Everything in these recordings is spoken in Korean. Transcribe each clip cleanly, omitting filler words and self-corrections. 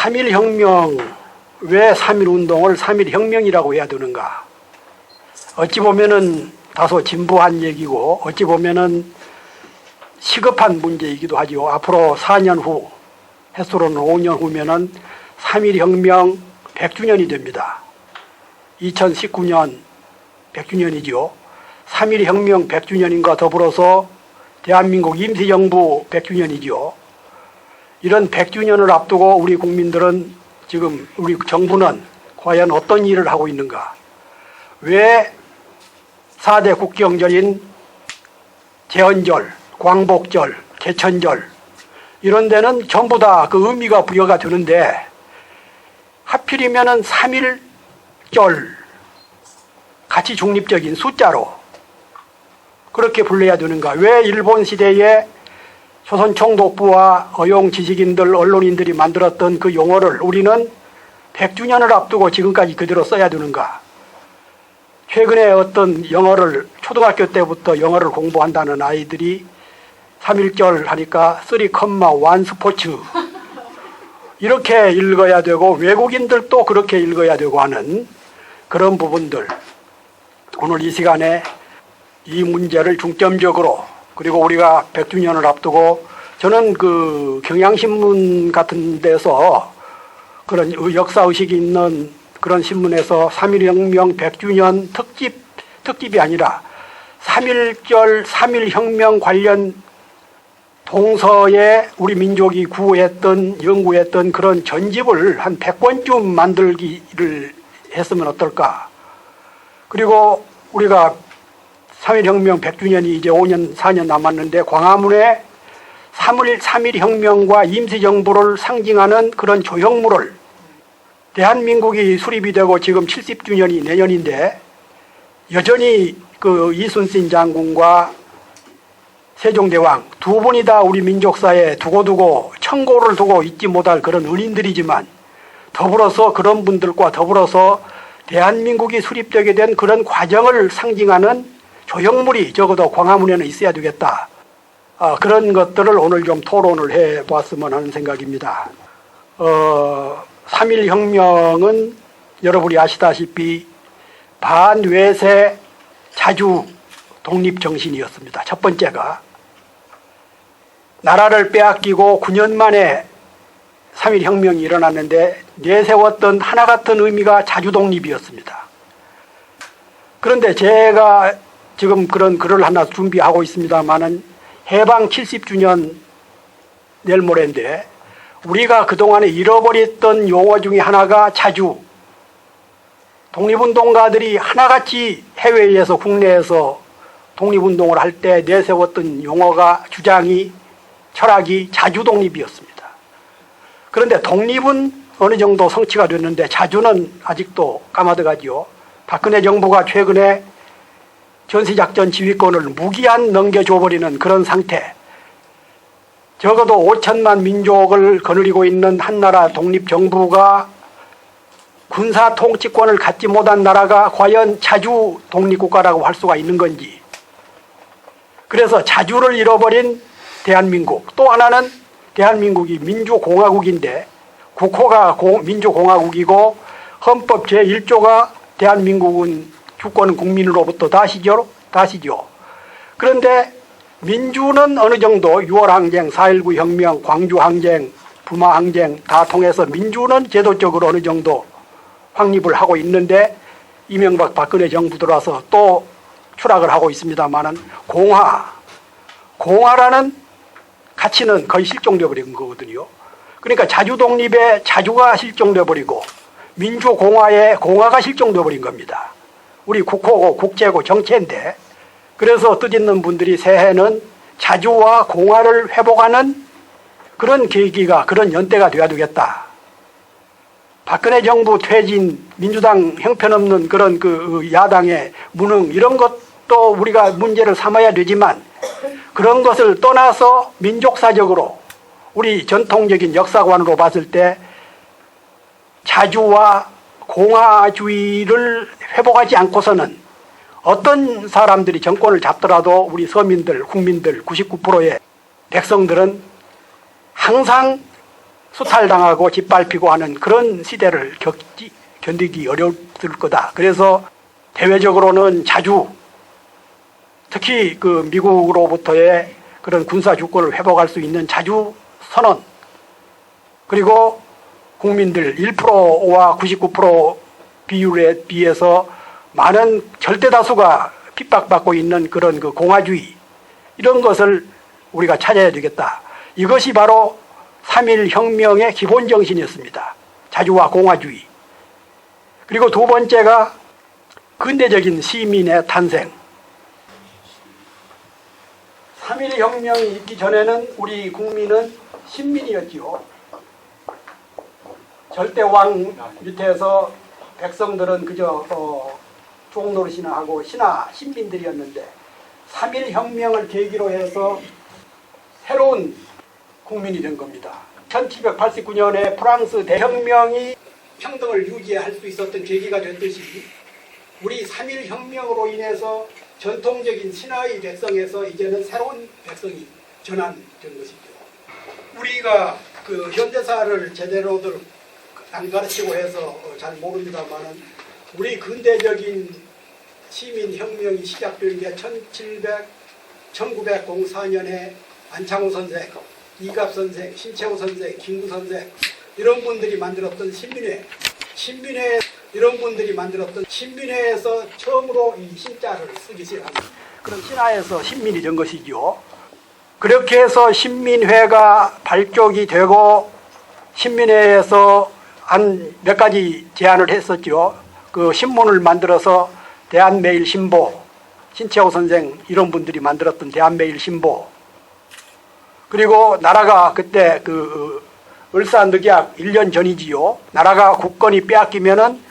3.1혁명, 왜 3.1운동을 3.1혁명이라고 해야 되는가? 어찌 보면은 다소 진부한 얘기고 어찌 보면은 시급한 문제이기도 하지요. 앞으로 4년 후, 햇수로는 5년 후면은 3.1혁명 100주년이 됩니다. 2019년 100주년이지요. 3.1혁명 100주년인가 더불어서 대한민국 임시정부 100주년이지요. 이런 100주년을 앞두고 우리 국민들은 지금 우리 정부는 과연 어떤 일을 하고 있는가? 왜 4대 국경절인 제헌절, 광복절, 개천절 이런 데는 전부 다 그 의미가 부여가 되는데 하필이면은 3.1절 가치 중립적인 숫자로 그렇게 불러야 되는가? 왜 일본 시대에 조선 총독부와 어용 지식인들, 언론인들이 만들었던 그 용어를 우리는 100주년을 앞두고 지금까지 그대로 써야 되는가? 최근에 어떤 영어를 초등학교 때부터 영어를 공부한다는 아이들이 3.1절 하니까 3,1 스포츠 이렇게 읽어야 되고 외국인들도 그렇게 읽어야 되고 하는 그런 부분들 오늘 이 시간에 이 문제를 중점적으로 그리고 우리가 100주년을 앞두고 저는 그 경향신문 같은 데서 그런 역사의식이 있는 그런 신문에서 3.1혁명 100주년 특집이 아니라 3.1절 3.1혁명 관련 동서에 우리 민족이 구했던 연구했던 그런 전집을 한 100권쯤 만들기를 했으면 어떨까. 그리고 우리가 3.1혁명 100주년이 이제 5년 4년 남았는데 광화문에 3.1혁명과 임시정부를 상징하는 그런 조형물을 대한민국이 수립이 되고 지금 70주년이 내년인데 여전히 그 이순신 장군과 세종대왕 두 분이 다 우리 민족사에 두고두고 청고를 두고 잊지 못할 그런 은인들이지만 더불어서 그런 분들과 더불어서 대한민국이 수립되게 된 그런 과정을 상징하는 조형물이 적어도 광화문에는 있어야 되겠다. 그런 것들을 오늘 좀 토론을 해보았으면 하는 생각입니다. 3.1혁명은 여러분이 아시다시피 반외세 자주 독립정신이었습니다. 첫 번째가 나라를 빼앗기고 9년 만에 3.1혁명이 일어났는데 내세웠던 하나 같은 의미가 자주독립이었습니다. 그런데 제가 지금 그런 글을 하나 준비하고 있습니다만은 해방 70주년 내일 모레인데 우리가 그동안에 잃어버렸던 용어 중에 하나가 자주. 독립운동가들이 하나같이 해외에서 국내에서 독립운동을 할 때 내세웠던 용어가 주장이 철학이 자주독립이었습니다. 그런데 독립은 어느 정도 성취가 됐는데 자주는 아직도 까마득하지요. 박근혜 정부가 최근에 전시작전 지휘권을 무기한 넘겨줘버리는 그런 상태. 적어도 5천만 민족을 거느리고 있는 한나라 독립정부가 군사 통치권을 갖지 못한 나라가 과연 자주 독립국가라고 할 수가 있는 건지. 그래서 자주를 잃어버린 대한민국. 또 하나는 대한민국이 민주공화국인데 국호가 민주공화국이고 헌법 제1조가 대한민국은 주권은 국민으로부터 다시죠. 그런데 민주는 어느 정도 6월항쟁, 4.19 혁명, 광주항쟁, 부마항쟁 다 통해서 민주는 제도적으로 어느 정도 확립을 하고 있는데 이명박 박근혜 정부 들어와서 또 추락을 하고 있습니다만은 공화라는 가치는 거의 실종되어 버린 거거든요. 그러니까 자주독립의 자주가 실종되어 버리고 민주공화의 공화가 실종되어 버린 겁니다. 우리 국호고 국제고 정체인데 그래서 뜻있는 분들이 새해는 자주와 공화를 회복하는 그런 계기가 그런 연대가 되어야 되겠다. 박근혜 정부 퇴진, 민주당 형편없는 그런 그 야당의 무능 이런 것도 우리가 문제를 삼아야 되지만 그런 것을 떠나서 민족사적으로 우리 전통적인 역사관으로 봤을 때 자주와 공화주의를 회복하지 않고서는 어떤 사람들이 정권을 잡더라도 우리 서민들, 국민들 99%의 백성들은 항상 수탈당하고 짓밟히고 하는 그런 시대를 견디기 어려웠을 거다. 그래서 대외적으로는 자주 특히 그 미국으로부터의 그런 군사 주권을 회복할 수 있는 자주 선언, 그리고 국민들 1%와 99% 비율에 비해서 많은 절대 다수가 핍박받고 있는 그런 그 공화주의, 이런 것을 우리가 찾아야 되겠다. 이것이 바로 3.1 혁명의 기본 정신이었습니다. 자주와 공화주의. 그리고 두 번째가 근대적인 시민의 탄생. 3.1 혁명이 있기 전에는 우리 국민은 신민이었지요. 절대왕 밑에서 백성들은 그저 종노릇이나 하고 신민들이었는데 3.1 혁명을 계기로 해서 새로운 국민이 된 겁니다. 1789년에 프랑스 대혁명이 평등을 유지할 수 있었던 계기가 됐듯이 우리 3.1 혁명으로 인해서 전통적인 신하의 백성에서 이제는 새로운 백성이 전환된 것이죠. 우리가 그 현대사를 제대로들 안 가르치고 해서 잘 모릅니다만은 우리 근대적인 시민혁명이 시작된 게 1904년에 안창호 선생, 이갑 선생, 신채호 선생, 김구 선생 이런 분들이 만들었던 신민회 이런 분들이 만들었던 신민회에서 처음으로 이 신자를 쓰기 시작한 그런 신하에서 신민이 된 것이죠. 그렇게 해서 신민회가 발족이 되고 신민회에서 한 몇 가지 제안을 했었죠. 그 신문을 만들어서 대한매일신보, 신채호 선생 이런 분들이 만들었던 대한매일신보, 그리고 나라가 그때 그 을사늑약 1년 전이지요. 나라가 국권이 빼앗기면은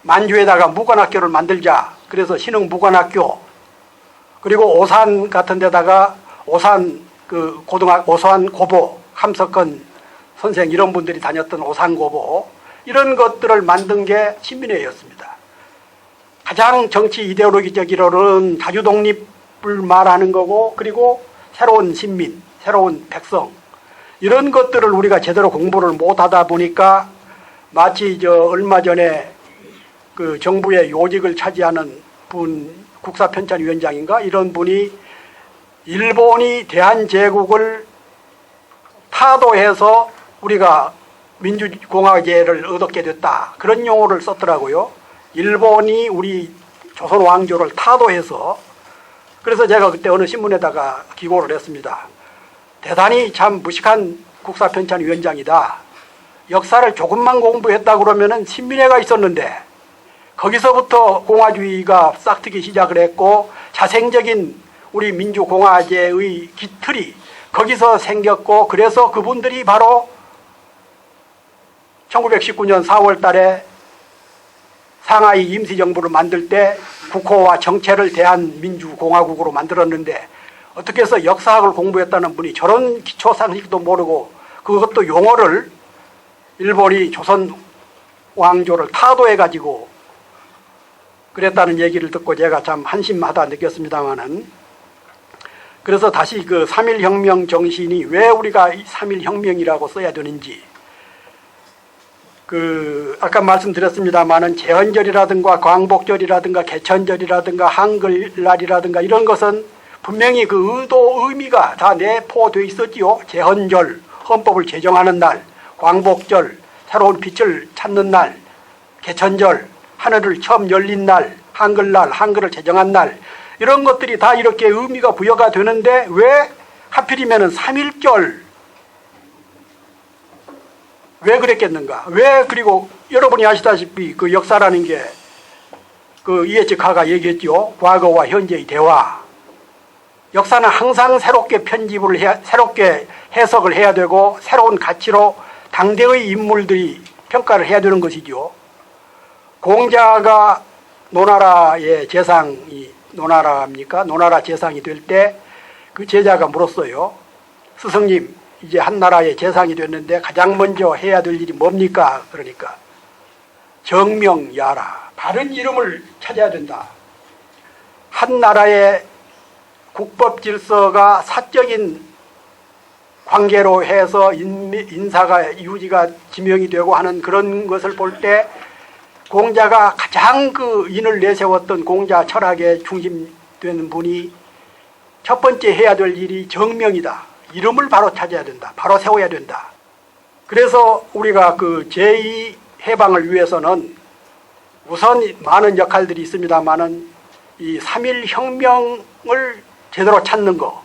만주에다가 무관학교를 만들자. 그래서 신흥무관학교, 그리고 오산 같은 데다가 오산 그 오산 고보, 함석헌 선생 이런 분들이 다녔던 오산 고보, 이런 것들을 만든 게 신민회였습니다. 가장 정치 이데올로기적으로는 다주독립을 말하는 거고, 그리고 새로운 신민, 새로운 백성, 이런 것들을 우리가 제대로 공부를 못하다 보니까 마치 얼마 전에 그 정부의 요직을 차지하는 분, 국사편찬위원장인가 이런 분이 일본이 대한제국을 타도해서 우리가 민주공화제를 얻게 됐다, 그런 용어를 썼더라고요. 일본이 우리 조선 왕조를 타도해서. 그래서 제가 그때 어느 신문에다가 기고를 했습니다. 대단히 참 무식한 국사편찬위원장이다. 역사를 조금만 공부했다 그러면은 신민회가 있었는데 거기서부터 공화주의가 싹트기 시작을 했고 자생적인 우리 민주공화제의 기틀이 거기서 생겼고, 그래서 그분들이 바로 1919년 4월 달에 상하이 임시정부를 만들 때 국호와 정체를 대한민주공화국으로 만들었는데, 어떻게 해서 역사학을 공부했다는 분이 저런 기초상식도 모르고 그것도 용어를 일본이 조선 왕조를 타도해가지고 그랬다는 얘기를 듣고 제가 참 한심하다 느꼈습니다만은, 그래서 다시 그 3.1 혁명 정신이 왜 우리가 3.1 혁명이라고 써야 되는지, 아까 말씀드렸습니다만은 제헌절이라든가 광복절이라든가 개천절이라든가 한글날이라든가 이런 것은 분명히 그 의미가 다 내포되어 있었지요. 제헌절, 헌법을 제정하는 날, 광복절, 새로운 빛을 찾는 날, 개천절, 하늘을 처음 열린 날, 한글날, 한글을 제정한 날, 이런 것들이 다 이렇게 의미가 부여가 되는데 왜 하필이면은 3.1절 왜 그랬겠는가? 왜? 그리고 여러분이 아시다시피 그 역사라는 게 그 이에츠카가 얘기했죠. 과거와 현재의 대화. 역사는 항상 새롭게 새롭게 해석을 해야 되고 새로운 가치로 당대의 인물들이 평가를 해야 되는 것이죠. 공자가 노나라의 재상이 노나라입니까? 노나라 재상이 될 때 그 제자가 물었어요. 스승님, 이제 한 나라의 재상이 됐는데 가장 먼저 해야 될 일이 뭡니까? 그러니까 정명야라, 바른 이름을 찾아야 된다. 한 나라의 국법 질서가 사적인 관계로 해서 인사가 유지가 지명이 되고 하는 그런 것을 볼 때 공자가 가장 그 인을 내세웠던 공자 철학의 중심되는 분이 첫 번째 해야 될 일이 정명이다. 이름을 바로 찾아야 된다. 바로 세워야 된다. 그래서 우리가 그 제2 해방을 위해서는 우선 많은 역할들이 있습니다만은 이 3.1 혁명을 제대로 찾는 거,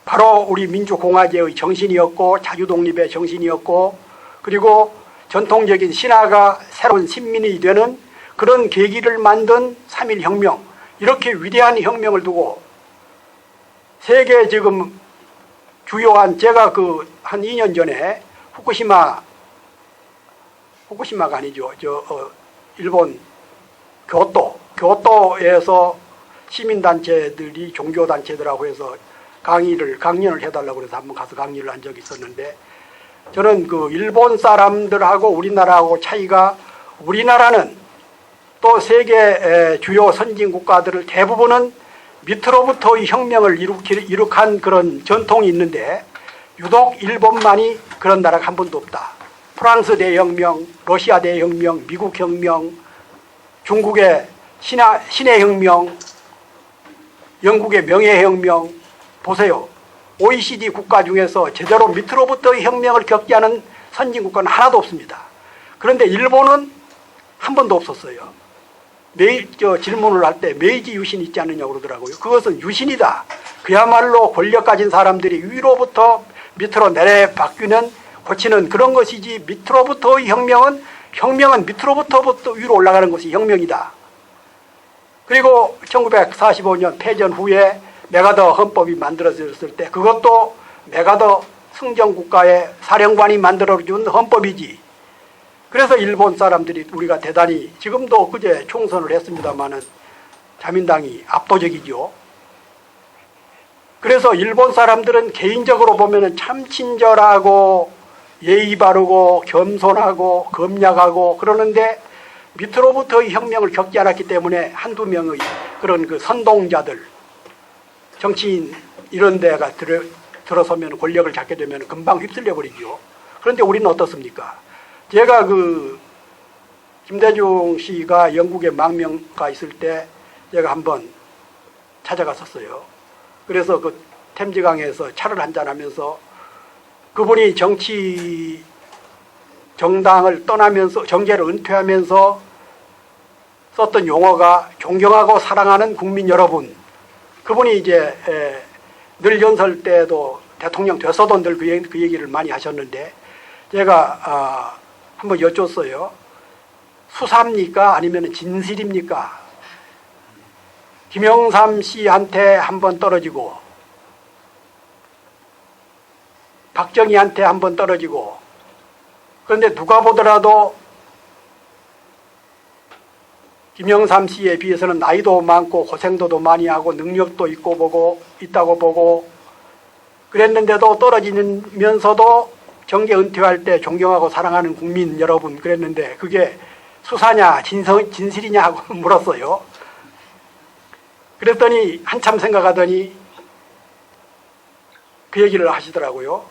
바로 우리 민주공화제의 정신이었고 자유독립의 정신이었고, 그리고 전통적인 신화가 새로운 신민이 되는 그런 계기를 만든 3.1 혁명, 이렇게 위대한 혁명을 두고 세계 지금 주요한, 제가 그 한 2년 전에 후쿠시마가 아니죠. 일본 교토에서 시민단체들이 종교단체들하고 해서 강연을 해달라고 해서 한번 가서 강의를 한 적이 있었는데, 저는 그 일본 사람들하고 우리나라하고 차이가, 우리나라는 또 세계 주요 선진 국가들을 대부분은 밑으로부터 이 혁명을 이룩한 그런 전통이 있는데, 유독 일본만이 그런 나라가 한 번도 없다. 프랑스 대혁명, 러시아 대혁명, 미국 혁명, 중국의 신의 혁명, 영국의 명예혁명, 보세요. OECD 국가 중에서 제대로 밑으로부터의 혁명을 겪지 않은 선진국가는 하나도 없습니다. 그런데 일본은 한 번도 없었어요. 매일 질문을 할 때 메이지 유신 있지 않느냐고 그러더라고요. 그것은 유신이다. 그야말로 권력 가진 사람들이 위로부터 밑으로 내려 바뀌는, 고치는 그런 것이지, 밑으로부터의 혁명은 밑으로부터 위로 올라가는 것이 혁명이다. 그리고 1945년 패전 후에 메가더 헌법이 만들어졌을 때, 그것도 메가더 승전국가의 사령관이 만들어준 헌법이지. 그래서 일본 사람들이, 우리가 대단히, 지금도 그제 총선을 했습니다마는 자민당이 압도적이죠. 그래서 일본 사람들은 개인적으로 보면은 참 친절하고 예의 바르고 겸손하고 검약하고 그러는데, 밑으로부터의 혁명을 겪지 않았기 때문에 한두 명의 그런 그 선동자들, 정치인 이런 데가 들어서면 권력을 잡게 되면 금방 휩쓸려 버리죠. 그런데 우리는 어떻습니까? 제가 그 김대중 씨가 영국에 망명가 있을 때 제가 한번 찾아갔었어요. 그래서 그 템즈강에서 차를 한잔하면서 그분이 정당을 떠나면서, 정계를 은퇴하면서 썼던 용어가 존경하고 사랑하는 국민 여러분. 그분이 이제 늘 연설 때도 대통령 됐어도 늘 그 얘기를 많이 하셨는데, 제가 한번 여쭸어요. 수사입니까? 아니면 진실입니까? 김영삼 씨한테 한번 떨어지고, 박정희한테 한번 떨어지고, 그런데 누가 보더라도 김영삼 씨에 비해서는 나이도 많고 고생도 많이 하고 능력도 있다고 보고 그랬는데도, 떨어지면서도 정계 은퇴할 때 존경하고 사랑하는 국민 여러분 그랬는데, 그게 수사냐 진실이냐 하고 물었어요. 그랬더니 한참 생각하더니 그 얘기를 하시더라고요.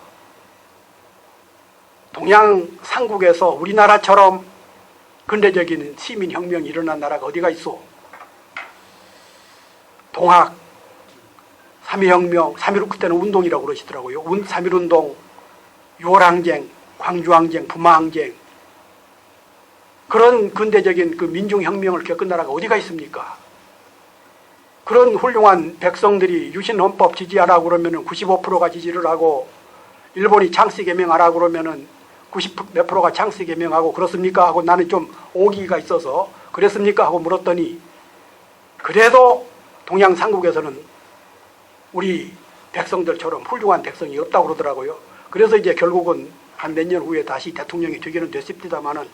동양 삼국에서 우리나라처럼 근대적인 시민혁명이 일어난 나라가 어디가 있어? 동학, 3.1혁명, 3.1 그때는 운동이라고 그러시더라고요. 3.1운동, 6월항쟁, 광주항쟁, 부마항쟁, 그런 근대적인 그 민중혁명을 겪은 나라가 어디가 있습니까? 그런 훌륭한 백성들이 유신헌법 지지하라고 그러면은 95%가 지지를 하고, 일본이 창씨 개명하라고 그러면은 90몇 프로가 창씨 개명하고, 그렇습니까? 하고 나는 좀 오기가 있어서 그랬습니까? 하고 물었더니, 그래도 동양 삼국에서는 우리 백성들처럼 훌륭한 백성이 없다고 그러더라고요. 그래서 이제 결국은 한 몇 년 후에 다시 대통령이 되기는 됐습니다만은,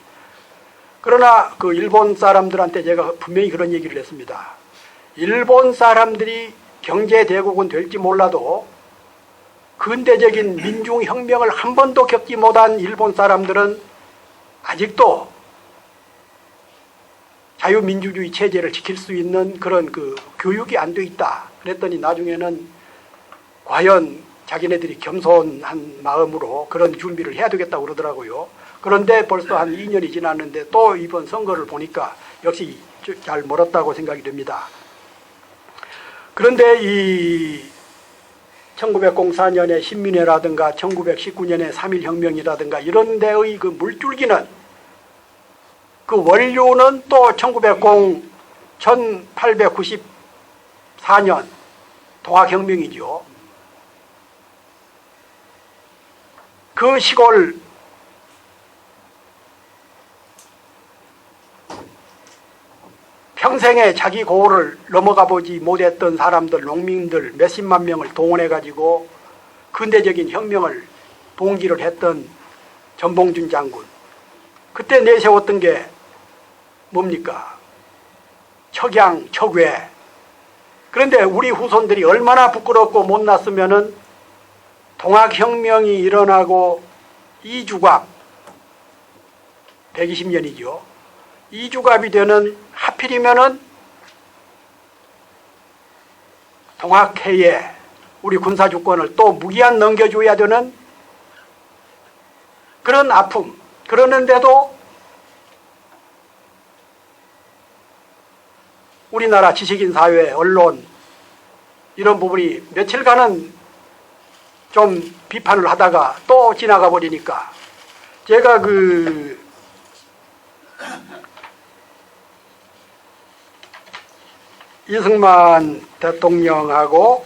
그러나 그 일본 사람들한테 제가 분명히 그런 얘기를 했습니다. 일본 사람들이 경제대국은 될지 몰라도 근대적인 민중혁명을 한 번도 겪지 못한 일본 사람들은 아직도 자유민주주의 체제를 지킬 수 있는 그런 그 교육이 안 돼 있다. 그랬더니 나중에는 과연 자기네들이 겸손한 마음으로 그런 준비를 해야 되겠다고 그러더라고요. 그런데 벌써 한 2년이 지났는데 또 이번 선거를 보니까 역시 잘 멀었다고 생각이 됩니다. 그런데 이 1904년의 신민회라든가 1919년의 3.1혁명이라든가 이런 데의 그 물줄기는 그 원료는 또 1894년 동학혁명이죠. 그 시골 평생에 자기 고을을 넘어가 보지 못했던 사람들, 농민들 몇십만 명을 동원해가지고 근대적인 혁명을 동기를 했던 전봉준 장군. 그때 내세웠던 게 뭡니까? 척양, 척외. 그런데 우리 후손들이 얼마나 부끄럽고 못났으면은 동학혁명이 일어나고 이주갑, 120년이죠. 이주갑이 되는 하필이면은 동학회에 우리 군사주권을 또 무기한 넘겨줘야 되는 그런 아픔. 그러는데도 우리나라 지식인 사회, 언론 이런 부분이 며칠간은 좀 비판을 하다가 또 지나가 버리니까 제가 이승만 대통령하고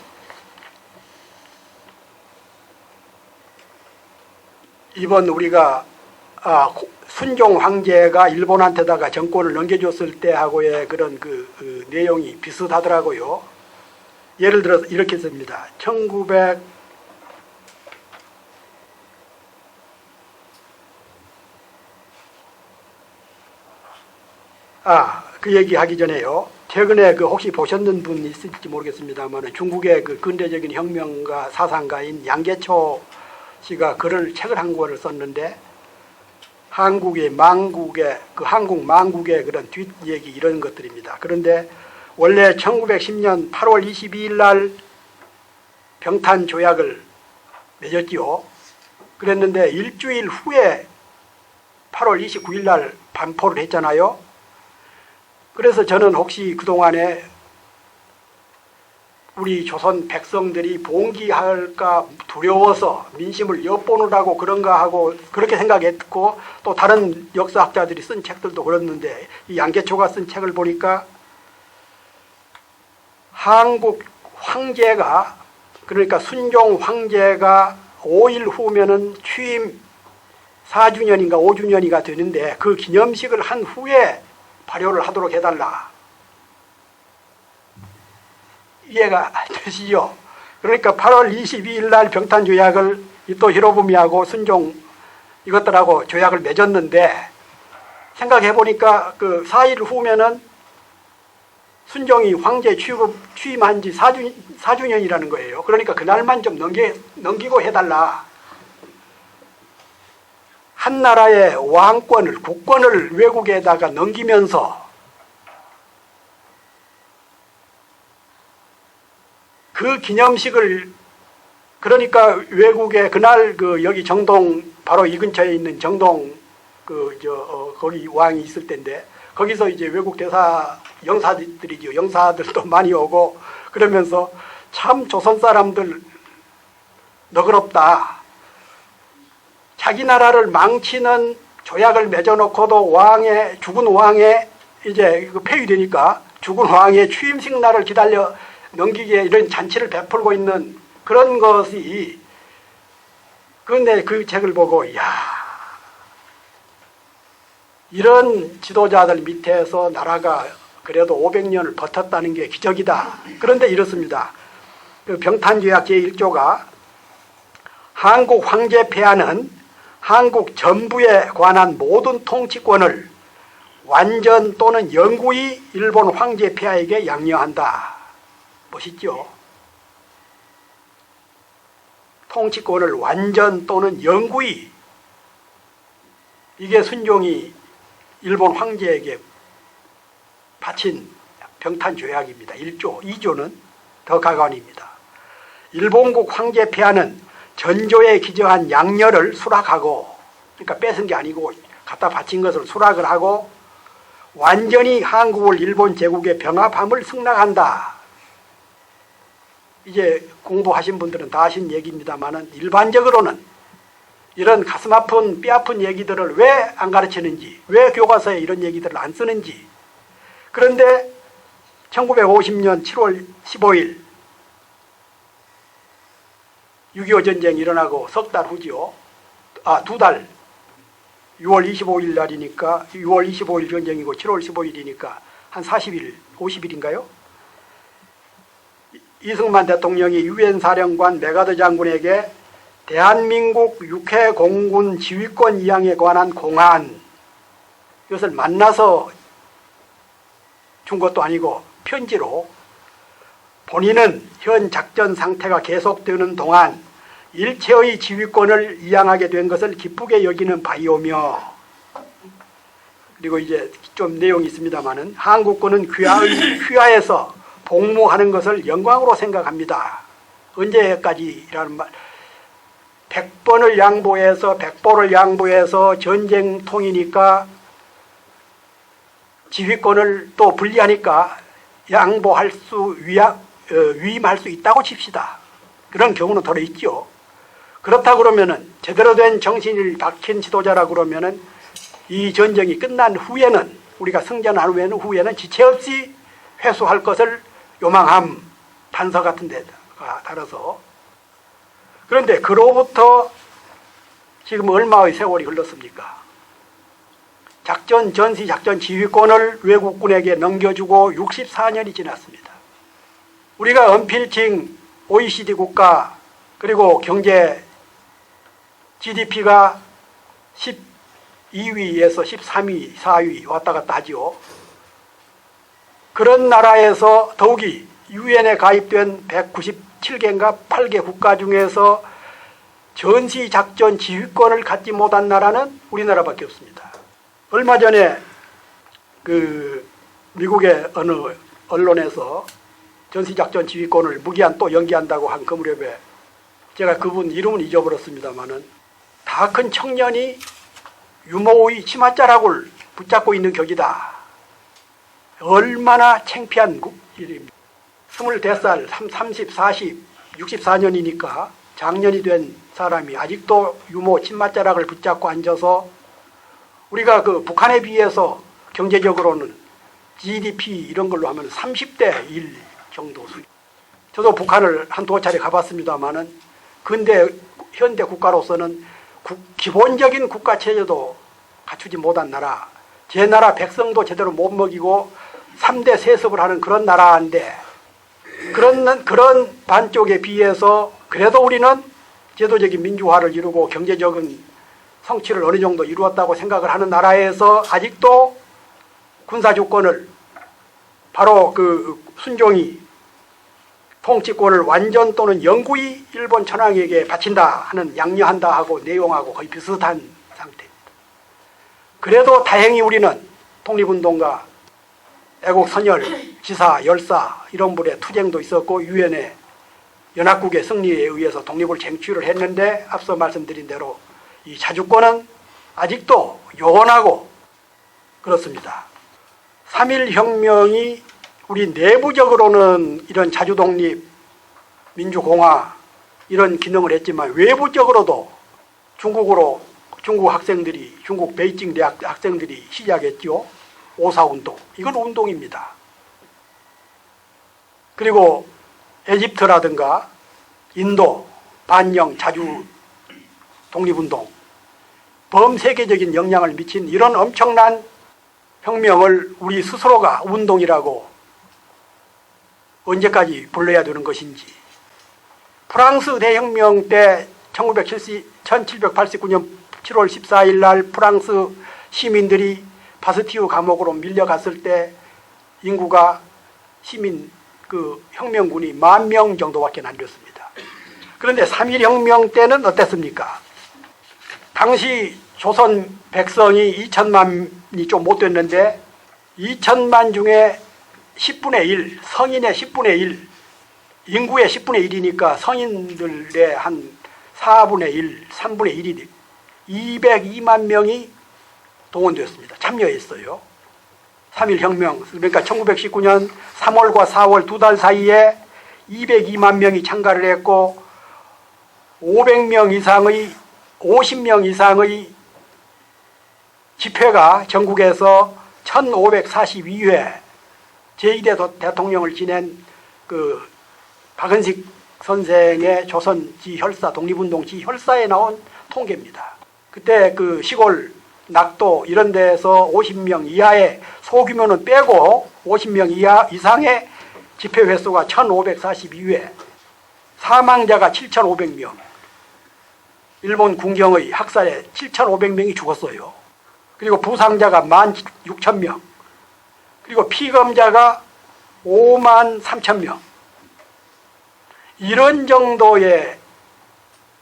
이번 우리가 순종 황제가 일본한테다가 정권을 넘겨줬을 때하고의 그런 그 내용이 비슷하더라고요. 예를 들어서 이렇게 씁니다. 그 얘기 하기 전에요. 최근에 혹시 보셨는 분 있을지 모르겠습니다만 중국의 그 근대적인 혁명가 사상가인 양계초 씨가 책을 한 권을 썼는데 한국 망국의 그런 뒷얘기 이런 것들입니다. 그런데 원래 1910년 8월 22일 날 병탄 조약을 맺었지요. 그랬는데 일주일 후에 8월 29일 날 반포를 했잖아요. 그래서 저는 혹시 그동안에 우리 조선 백성들이 봉기할까 두려워서 민심을 엿보느라고 그런가 하고 그렇게 생각했고 또 다른 역사학자들이 쓴 책들도 그렇는데 이 양계초가 쓴 책을 보니까 한국 황제가 그러니까 순종 황제가 5일 후면은 취임 4주년인가 5주년이가 되는데 그 기념식을 한 후에 발효를 하도록 해달라. 이해가 되시죠? 그러니까 8월 22일 날 병탄조약을 또 히로부미하고 순종 이것들하고 조약을 맺었는데 생각해보니까 그 4일 후면은 순종이 황제 취임한 지 4주년이라는 거예요. 그러니까 그날만 좀 넘기고 해달라. 한 나라의 왕권을, 국권을 외국에다가 넘기면서 그 기념식을 그러니까 외국에 그날 여기 정동 바로 이 근처에 있는 정동 거기 왕이 있을 텐데 거기서 이제 외국 대사 영사들이죠. 영사들도 많이 오고 그러면서 참 조선 사람들 너그럽다. 자기 나라를 망치는 조약을 맺어놓고도 죽은 왕의 이제 폐위되니까 죽은 왕의 취임식 날을 기다려 넘기기에 이런 잔치를 베풀고 있는 그런 것이 그런데 그 책을 보고 이런 지도자들 밑에서 나라가 그래도 500년을 버텼다는 게 기적이다. 그런데 이렇습니다. 그 병탄조약 제1조가 한국 황제 폐하는 한국 전부에 관한 모든 통치권을 완전 또는 영구히 일본 황제 폐하에게 양려한다. 멋있죠? 통치권을 완전 또는 영구히 이게 순종이 일본 황제에게 바친 병탄조약입니다. 1조, 2조는 더 가관입니다. 일본국 황제 폐하는 전조에 기저한 양녀를 수락하고, 그러니까 뺏은 게 아니고 갖다 바친 것을 수락을 하고 완전히 한국을 일본 제국에 병합함을 승낙한다. 이제 공부하신 분들은 다 아신 얘기입니다만은 일반적으로는 이런 가슴 아픈 뼈 아픈 얘기들을 왜 안 가르치는지, 왜 교과서에 이런 얘기들을 안 쓰는지. 그런데 1950년 7월 15일 6.25 전쟁이 일어나고 석 달 후지요. 두 달. 6월 25일 날이니까 6월 25일 전쟁이고 7월 15일이니까 한 40일, 50일인가요? 이승만 대통령이 유엔 사령관 메가더 장군에게 대한민국 육해 공군 지휘권 이양에 관한 공안, 이것을 만나서 준 것도 아니고 편지로 본인은 현 작전 상태가 계속되는 동안 일체의 지휘권을 이양하게 된 것을 기쁘게 여기는 바이오며, 그리고 이제 좀 내용이 있습니다만은 한국군은 귀하에서 복무하는 것을 영광으로 생각합니다. 언제까지라는 말, 100번을 양보해서 100보를 양보해서 전쟁통이니까 지휘권을 또 분리하니까 양보할 위임할 수 있다고 칩시다. 그런 경우는 더러 있죠. 그렇다 그러면은 제대로 된 정신을 박힌 지도자라 그러면은 이 전쟁이 끝난 후에는, 우리가 승전한 후에는 지체 없이 회수할 것을 요망함, 단서 같은 데다가 달아서. 그런데 그로부터 지금 얼마의 세월이 흘렀습니까? 전시 작전 지휘권을 외국군에게 넘겨주고 64년이 지났습니다. 우리가 언필칭 OECD 국가, 그리고 경제 GDP가 12위에서 13위, 4위 왔다 갔다 하지요. 그런 나라에서 더욱이 유엔에 가입된 197개인가 8개 국가 중에서 전시작전 지휘권을 갖지 못한 나라는 우리나라밖에 없습니다. 얼마 전에 미국의 어느 언론에서 전시작전 지휘권을 무기한 또 연기한다고 한 그 무렵에 제가 그분 이름은 잊어버렸습니다만은 다 큰 청년이 유모의 치맛자락을 붙잡고 있는 격이다. 얼마나 창피한 일입니다. 24살, 30, 40, 64년이니까 장년이 된 사람이 아직도 유모 치맛자락을 붙잡고 앉아서, 우리가 북한에 비해서 경제적으로는 GDP 이런 걸로 하면 30대 1 정도 수준. 저도 북한을 한두 차례 가봤습니다만은 근데 현대 국가로서는 기본적인 국가 체제도 갖추지 못한 나라, 제 나라 백성도 제대로 못 먹이고 3대 세습을 하는 그런 나라인데, 그런 반쪽에 비해서 그래도 우리는 제도적인 민주화를 이루고 경제적인 성취를 어느 정도 이루었다고 생각을 하는 나라에서 아직도 군사주권을 바로 순종이 통치권을 완전 또는 영구히 일본 천황에게 바친다 하는, 양려한다 하고 내용하고 거의 비슷한 상태입니다. 그래도 다행히 우리는 독립운동가, 애국선열, 지사, 열사 이런 분의 투쟁도 있었고 유엔의 연합국의 승리에 의해서 독립을 쟁취를 했는데, 앞서 말씀드린 대로 이 자주권은 아직도 요원하고 그렇습니다. 3.1혁명이 우리 내부적으로는 이런 자주독립, 민주공화 이런 기능을 했지만 외부적으로도 중국 학생들이, 중국 베이징 대학 학생들이 시작했죠. 오사운동. 이건 운동입니다. 그리고 에집트라든가 인도 반영 자주 독립운동, 범세계적인 영향을 미친 이런 엄청난 혁명을 우리 스스로가 운동이라고 언제까지 불러야 되는 것인지. 프랑스 대혁명 때 1789년 7월 14일 날 프랑스 시민들이 바스티유 감옥으로 밀려갔을 때 인구가 혁명군이 10,000명 정도밖에 안 됐습니다. 그런데 3.1혁명 때는 어땠습니까? 당시 조선 백성이 2천만이 좀 못 됐는데 2천만 중에 10분의 1, 성인의 10분의 1, 인구의 10분의 1이니까 성인들의 한 4분의 1, 3분의 1이 202만 명이 동원되었습니다. 참여했어요. 3.1혁명, 그러니까 1919년 3월과 4월 2달 사이에 202만 명이 참가를 했고 50명 이상의 집회가 전국에서 1542회 제2대 대통령을 지낸 그 박은식 선생의 조선지 혈사, 독립운동 지 혈사에 나온 통계입니다. 그때 그 시골 낙도 이런 데서 50명 이하의 소규모는 빼고 50명 이상의 집회 횟수가 1542회, 사망자가 7,500명, 일본 군경의 학살에 7,500명이 죽었어요. 그리고 부상자가 16,000명, 그리고 피검자가 53,000명. 이런 정도의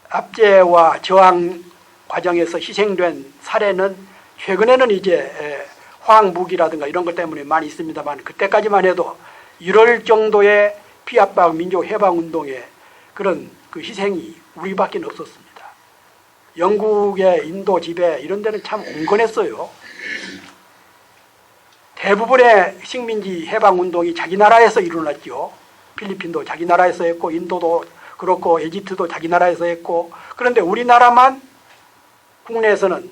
압제와 저항 과정에서 희생된 사례는 최근에는 이제 화학무기라든가 이런 것 때문에 많이 있습니다만 그때까지만 해도 이럴 정도의 피압박 민족 해방운동의 그런 그 희생이 우리밖에 없었습니다. 영국의 인도 지배 이런 데는 참 온건했어요. 대부분의 식민지 해방운동이 자기 나라에서 일어났죠. 필리핀도 자기 나라에서 했고 인도도 그렇고 에집트도 자기 나라에서 했고, 그런데 우리나라만 국내에서는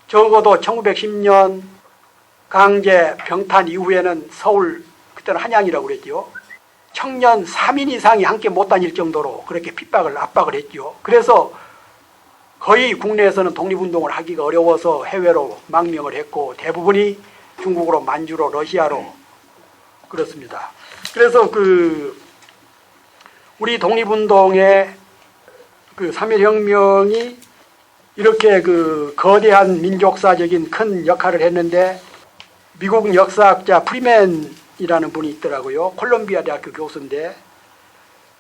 적어도 1910년 강제 병탄 이후에는 서울, 그때는 한양이라고 그랬죠. 청년 3인 이상이 함께 못 다닐 정도로 그렇게 핍박을 압박을 했죠. 그래서 거의 국내에서는 독립운동을 하기가 어려워서 해외로 망명을 했고 대부분이 중국으로, 만주로, 러시아로 그렇습니다. 그래서 우리 독립운동의 3.1혁명이 이렇게 거대한 민족사적인 큰 역할을 했는데 미국 역사학자 프리맨이라는 분이 있더라고요. 콜롬비아 대학교 교수인데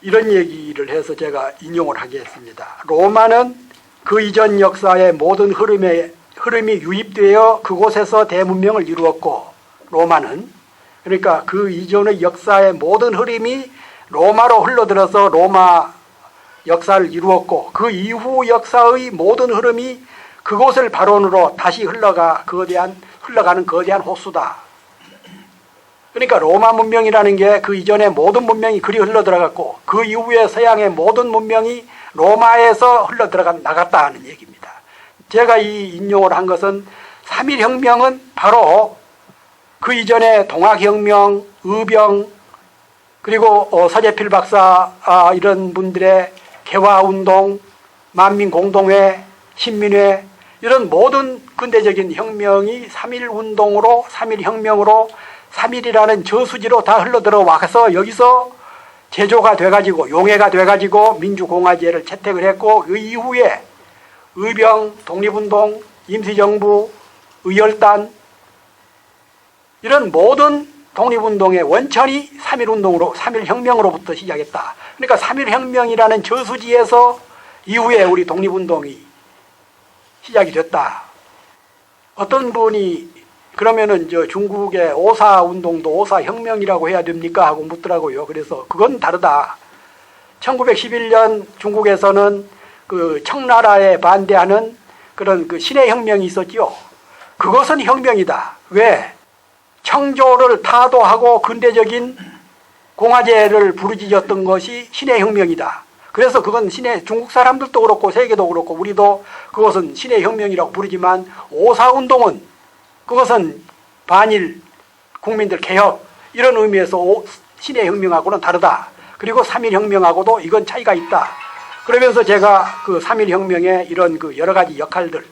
이런 얘기를 해서 제가 인용을 하겠습니다. 로마는 그 이전 역사의 모든 흐름이 유입되어 그곳에서 대문명을 이루었고, 로마는 그러니까 그 이전의 역사의 모든 흐름이 로마로 흘러들어서 로마 역사를 이루었고, 그 이후 역사의 모든 흐름이 그곳을 발원으로 다시 흘러가는 거대한 호수다. 그러니까 로마 문명이라는 게 그 이전의 모든 문명이 그리 흘러들어갔고 그 이후에 서양의 모든 문명이 로마에서 흘러나갔다 하는 얘기입니다. 제가 이 인용을 한 것은 3.1혁명은 바로 그 이전에 동학혁명, 의병, 그리고 서재필 박사 이런 분들의 개화운동, 만민공동회, 신민회 이런 모든 근대적인 혁명이 3.1운동으로 3.1혁명으로 3.1이라는 저수지로 다 흘러들어 와서 여기서 제조가 돼가지고 용해가 돼가지고 민주공화제를 채택을 했고 그 이후에 의병, 독립운동, 임시정부, 의열단 이런 모든 독립운동의 원천이 3.1운동으로 3.1혁명으로부터 시작했다. 그러니까 3.1혁명이라는 저수지에서 이후에 우리 독립운동이 시작이 됐다. 어떤 분이 그러면은 중국의 오사운동도 오사혁명이라고 해야 됩니까? 하고 묻더라고요. 그래서 그건 다르다. 1911년 중국에서는 청나라에 반대하는 그런 신해혁명이 있었죠. 그것은 혁명이다. 왜? 청조를 타도하고 근대적인 공화제를 부르짖었던 것이 신해혁명이다. 그래서 그건 중국 사람들도 그렇고 세계도 그렇고 우리도 그것은 신해혁명이라고 부르지만 오사운동은 그것은 반일 국민들 개혁 이런 의미에서 신해혁명하고는 다르다. 그리고 3.1혁명하고도 이건 차이가 있다. 그러면서 제가 3.1혁명의 이런 여러 가지 역할들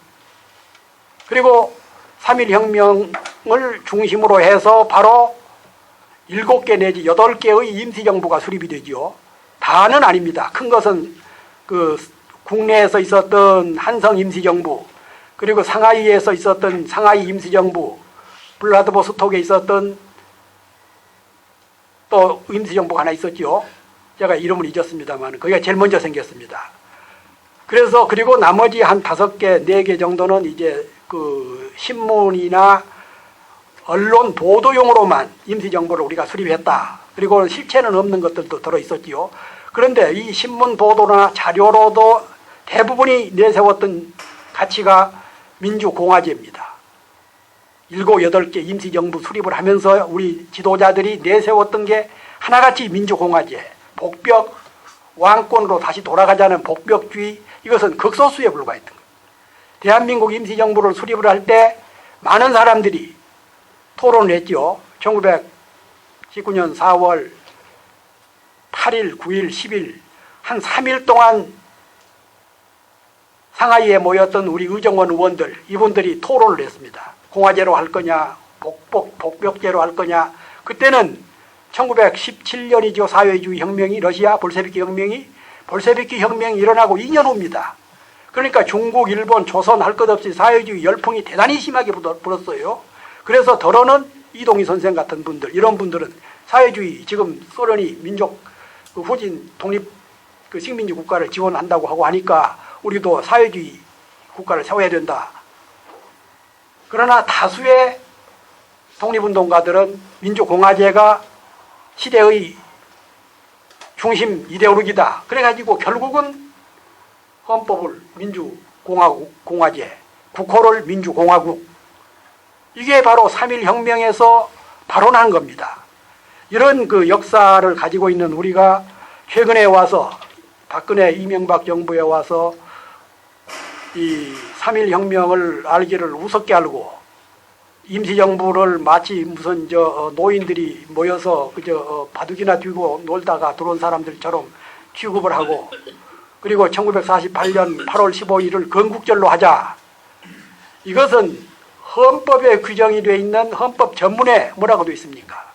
그리고 3.1혁명을 중심으로 해서 바로 7개 내지 8개의 임시정부가 수립이 되지요. 다는 아닙니다. 큰 것은 국내에서 있었던 한성 임시정부, 그리고 상하이에서 있었던 상하이 임시정부, 블라디보스톡에 있었던 또 임시정부가 하나 있었죠. 제가 이름을 잊었습니다만 거기가 제일 먼저 생겼습니다. 그래서 그리고 나머지 한 5개, 4개 정도는 이제 신문이나 언론 보도용으로만 임시정부를 우리가 수립했다. 그리고 실체는 없는 것들도 들어있었지요. 그런데 이 신문 보도나 자료로도 대부분이 내세웠던 가치가 민주공화제입니다. 7, 8개 임시정부 수립을 하면서 우리 지도자들이 내세웠던 게 하나같이 민주공화제, 복벽, 왕권으로 다시 돌아가자는 복벽주의, 이것은 극소수에 불과했던 거예요. 대한민국 임시정부를 수립을 할 때 많은 사람들이 토론을 했죠. 1919년 4월 8일, 9일, 10일 한 3일 동안 상하이에 모였던 우리 의정원 의원들, 이분들이 토론을 했습니다. 공화제로 할 거냐, 복벽제로 할 거냐. 그때는 1917년이죠. 사회주의 혁명이, 러시아 볼셰비키 혁명이 일어나고 2년 후입니다. 그러니까 중국, 일본, 조선 할 것 없이 사회주의 열풍이 대단히 심하게 불었어요. 그래서 더러는 이동희 선생 같은 분들, 이런 분들은 사회주의, 지금 소련이 민족 후진 독립 식민지 국가를 지원한다고 하고 하니까 우리도 사회주의 국가를 세워야 된다. 그러나 다수의 독립운동가들은 민주공화제가 시대의 중심 이데올로기다. 그래가지고 결국은 헌법을 민주공화제, 국호를 민주공화국, 이게 바로 3.1혁명에서 발언한 겁니다. 이런 그 역사를 가지고 있는 우리가 최근에 와서 박근혜 이명박 정부에 와서 이 3.1혁명을 알기를 우습게 알고 임시정부를 마치 무슨 노인들이 모여서 그저 바둑이나 뛰고 놀다가 들어온 사람들처럼 취급을 하고, 그리고 1948년 8월 15일을 건국절로 하자. 이것은 헌법에 규정이 되어 있는 헌법 전문에 뭐라고 되어 있습니까?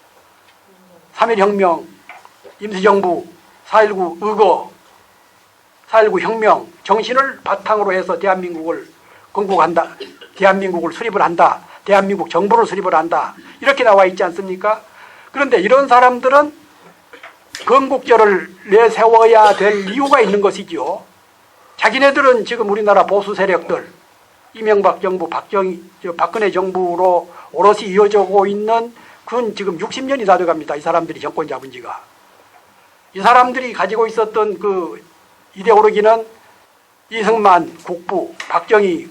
3.1혁명, 임시정부, 4.19 의거, 4.19 혁명 정신을 바탕으로 해서 대한민국을 건국한다, 대한민국을 수립을 한다, 대한민국 정부를 수립을 한다, 이렇게 나와 있지 않습니까? 그런데 이런 사람들은 건국절을 내세워야 될 이유가 있는 것이지요. 자기네들은 지금 우리나라 보수 세력들, 이명박 정부, 박근혜 정부로 오롯이 이어지고 있는, 그건 지금 60년이 다 돼갑니다. 이 사람들이 정권 잡은 지가. 이 사람들이 가지고 있었던 그 이데올로기는 이승만 국부, 박정희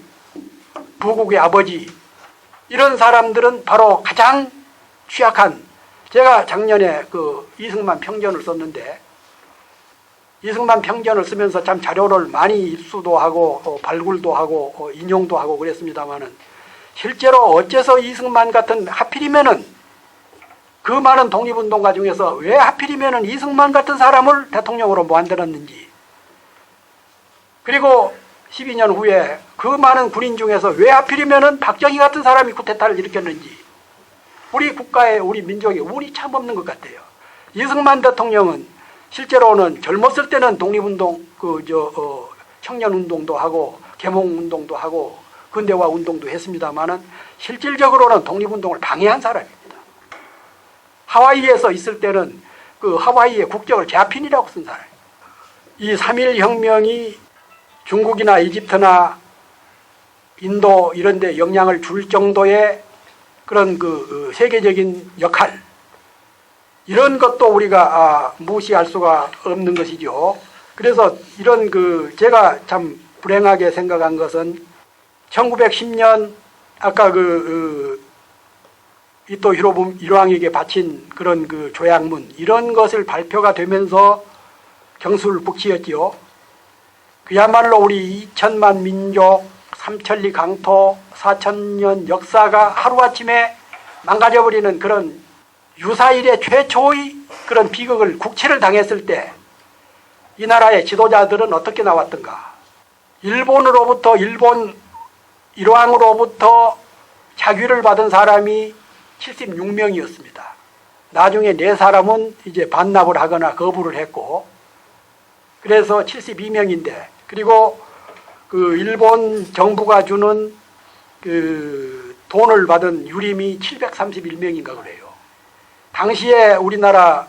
부국의 아버지, 이런 사람들은 바로 가장 취약한, 제가 작년에 그 이승만 평전을 썼는데, 이승만 평전을 쓰면서 참 자료를 많이 입수도 하고 발굴도 하고 인용도 하고 그랬습니다만은, 실제로 어째서 이승만 같은, 하필이면은 그 많은 독립운동가 중에서 왜 하필이면은 이승만 같은 사람을 대통령으로 만들었는지, 그리고 12년 후에 그 많은 군인 중에서 왜 하필이면은 박정희 같은 사람이 쿠데타를 일으켰는지, 우리 국가에, 우리 민족에 운이 참 없는 것 같아요. 이승만 대통령은 실제로는 젊었을 때는 독립운동, 청년운동도 하고 계몽운동도 하고 근대화 운동도 했습니다만은 실질적으로는 독립운동을 방해한 사람입니다. 하와이에서 있을 때는 그 하와이의 국적을 제아핀이라고 쓴 사람입니다. 이 3.1혁명이 중국이나 이집트나 인도 이런 데 영향을 줄 정도의 그런 그 세계적인 역할, 이런 것도 우리가 무시할 수가 없는 것이죠. 그래서 이런 제가 참 불행하게 생각한 것은 1910년 아까 이토 히로부미에게 바친 그런 그 조약문, 이런 것을 발표가 되면서 경술북치였지요. 그야말로 우리 2천만 민족, 삼천리 강토, 4천년 역사가 하루아침에 망가져버리는 그런 유사일의 최초의 그런 비극을, 국치를 당했을 때 이 나라의 지도자들은 어떻게 나왔던가. 일본 일왕으로부터 자귀를 받은 사람이 76명이었습니다. 나중에 4사람은 이제 반납을 하거나 거부를 했고, 그래서 72명인데, 그리고 그 일본 정부가 주는 그 돈을 받은 유림이 731명인가 그래요. 당시에 우리나라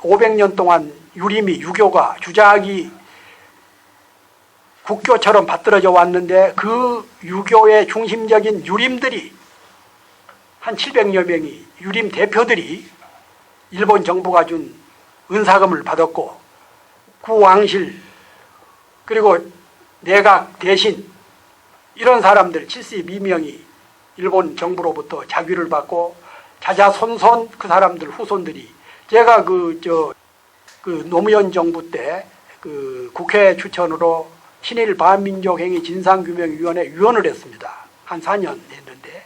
500년 동안 유림이, 유교가, 주작이 국교처럼 받들어져 왔는데, 그 유교의 중심적인 유림들이 한 700여 명이, 유림 대표들이 일본 정부가 준 은사금을 받았고, 구왕실, 그리고 내각 대신 이런 사람들 72명이 일본 정부로부터 자귀를 받고 자자손손 그 사람들 후손들이 제가 그 노무현 정부 때 그 국회 추천으로 친일 반민족행위 진상규명위원회 위원을 했습니다. 한 4년 했는데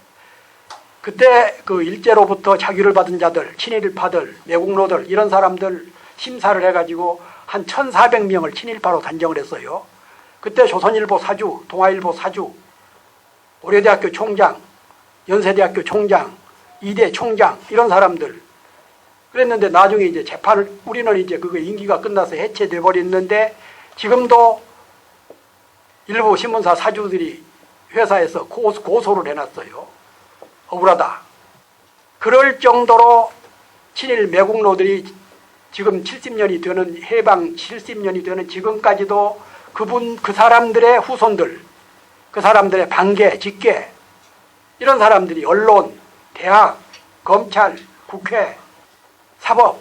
그때 그 일제로부터 자귀를 받은 자들, 친일파들, 매국노들 이런 사람들 심사를 해가지고 한 1,400명을 친일파로 단정을 했어요. 그때 조선일보 사주, 동아일보 사주, 고려대학교 총장, 연세대학교 총장, 이대 총장 이런 사람들 그랬는데 나중에 이제 재판을 우리는 이제 그거 임기가 끝나서 해체돼 버렸는데 지금도 일부 신문사 사주들이 회사에서 고소를 해놨어요. 억울하다. 그럴 정도로 친일 매국노들이 지금 70년이 되는 해방 70년이 되는 지금까지도 그 사람들의 후손들, 그 사람들의 반계, 직계 이런 사람들이 언론, 대학, 검찰, 국회, 사법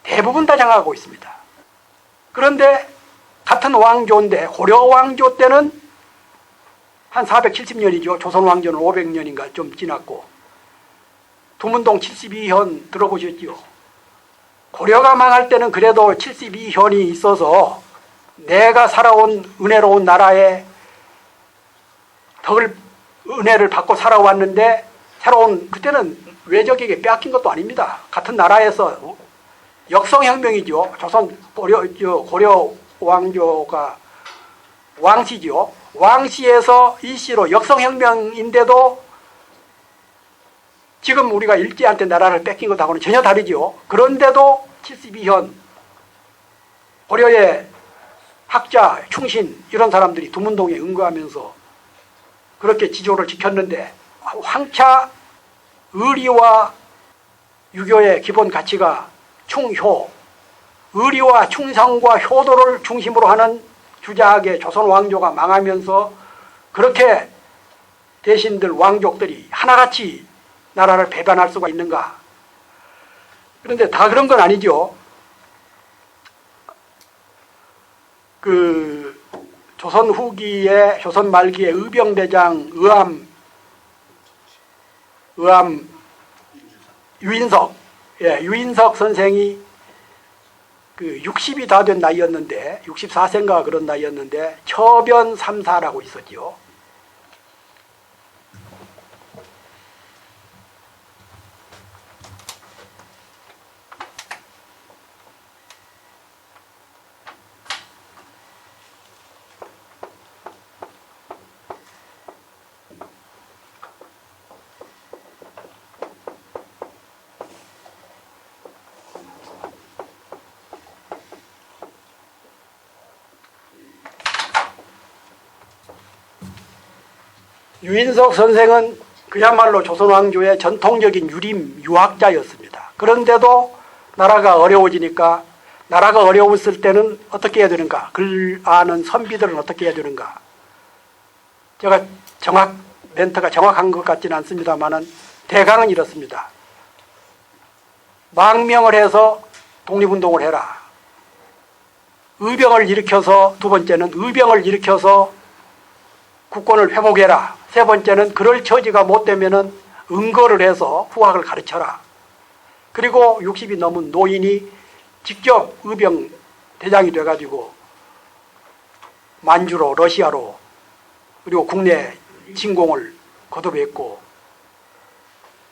대부분 다 장악하고 있습니다. 그런데 같은 왕조인데 고려 왕조 때는 한 470년이죠. 조선 왕조는 500년인가 좀 지났고 두문동 72현 들어보셨죠. 고려가 망할 때는 그래도 72현이 있어서 내가 살아온 은혜로운 나라에 은혜를 받고 살아왔는데 새로운 그때는 외적에게 빼앗긴 것도 아닙니다. 같은 나라에서 역성혁명이죠. 조선 고려 왕조가 왕씨죠. 왕씨에서 이씨로 역성혁명인데도 지금 우리가 일제한테 나라를 뺏긴 것하고는 전혀 다르죠. 그런데도 72현 고려의 학자, 충신 이런 사람들이 두문동에 응거하면서 그렇게 지조를 지켰는데 황차 의리와 유교의 기본 가치가 충효, 의리와 충성과 효도를 중심으로 하는 주자하게 조선 왕조가 망하면서 그렇게 대신들 왕족들이 하나같이 나라를 배반할 수가 있는가? 그런데 다 그런 건 아니죠. 그 조선 후기에 조선 말기에 의병대장 유인석 선생이 그 60이 다 된 나이였는데 64세인가 그런 나이였는데 처변 삼사라고 있었죠. 유인석 선생은 그야말로 조선 왕조의 전통적인 유학자였습니다. 그런데도 나라가 어려워지니까 나라가 어려웠을 때는 어떻게 해야 되는가? 글 아는 선비들은 어떻게 해야 되는가? 제가 멘트가 정확한 것 같지는 않습니다만은 대강은 이렇습니다. 망명을 해서 독립운동을 해라. 의병을 일으켜서 두 번째는 의병을 일으켜서 국권을 회복해라. 세 번째는 그럴 처지가 못 되면은 응거를 해서 후학을 가르쳐라. 그리고 60이 넘은 노인이 직접 의병 대장이 돼가지고 만주로 러시아로 그리고 국내 진공을 거듭했고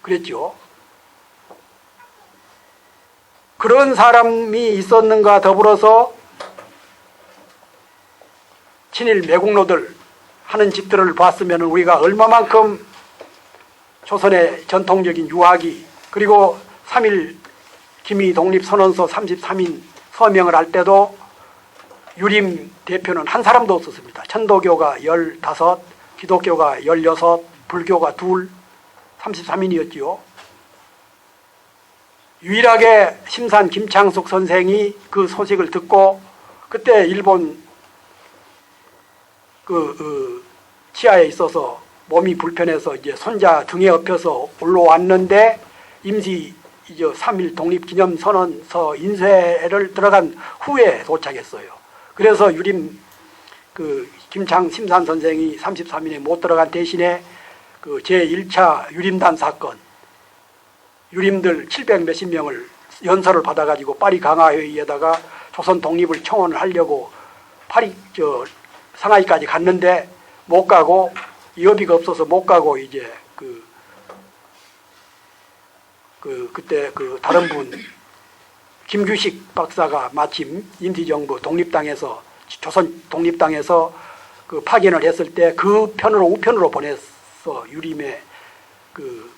그랬죠. 그런 사람이 있었는가 더불어서 친일 매국노들 하는 짓들을 봤으면 우리가 얼마만큼 조선의 전통적인 유학이 그리고 3.1 기미 독립선언서 33인 서명을 할 때도 유림 대표는 한 사람도 없었습니다. 천도교가 15, 기독교가 16, 불교가 2, 33인이었지요. 유일하게 심산 김창숙 선생이 그 소식을 듣고 그때 일본 치아에 있어서 몸이 불편해서 이제 손자 등에 업혀서 올라왔는데 임시 3.1 독립기념선언서 인쇄를 들어간 후에 도착했어요. 그래서 유림 김창 심산 선생이 33인에 못 들어간 대신에 그 제1차 유림단 사건, 유림들 700 몇십 명을 연설을 받아가지고 파리 강화회의에다가 조선 독립을 청원을 하려고 상하이까지 갔는데 못 가고 여비가 없어서 못 가고 이제 그때 다른 분 김규식 박사가 마침 임시정부 독립당에서 조선 독립당에서 그 파견을 했을 때 그 편으로 우편으로 보내서 유림의 그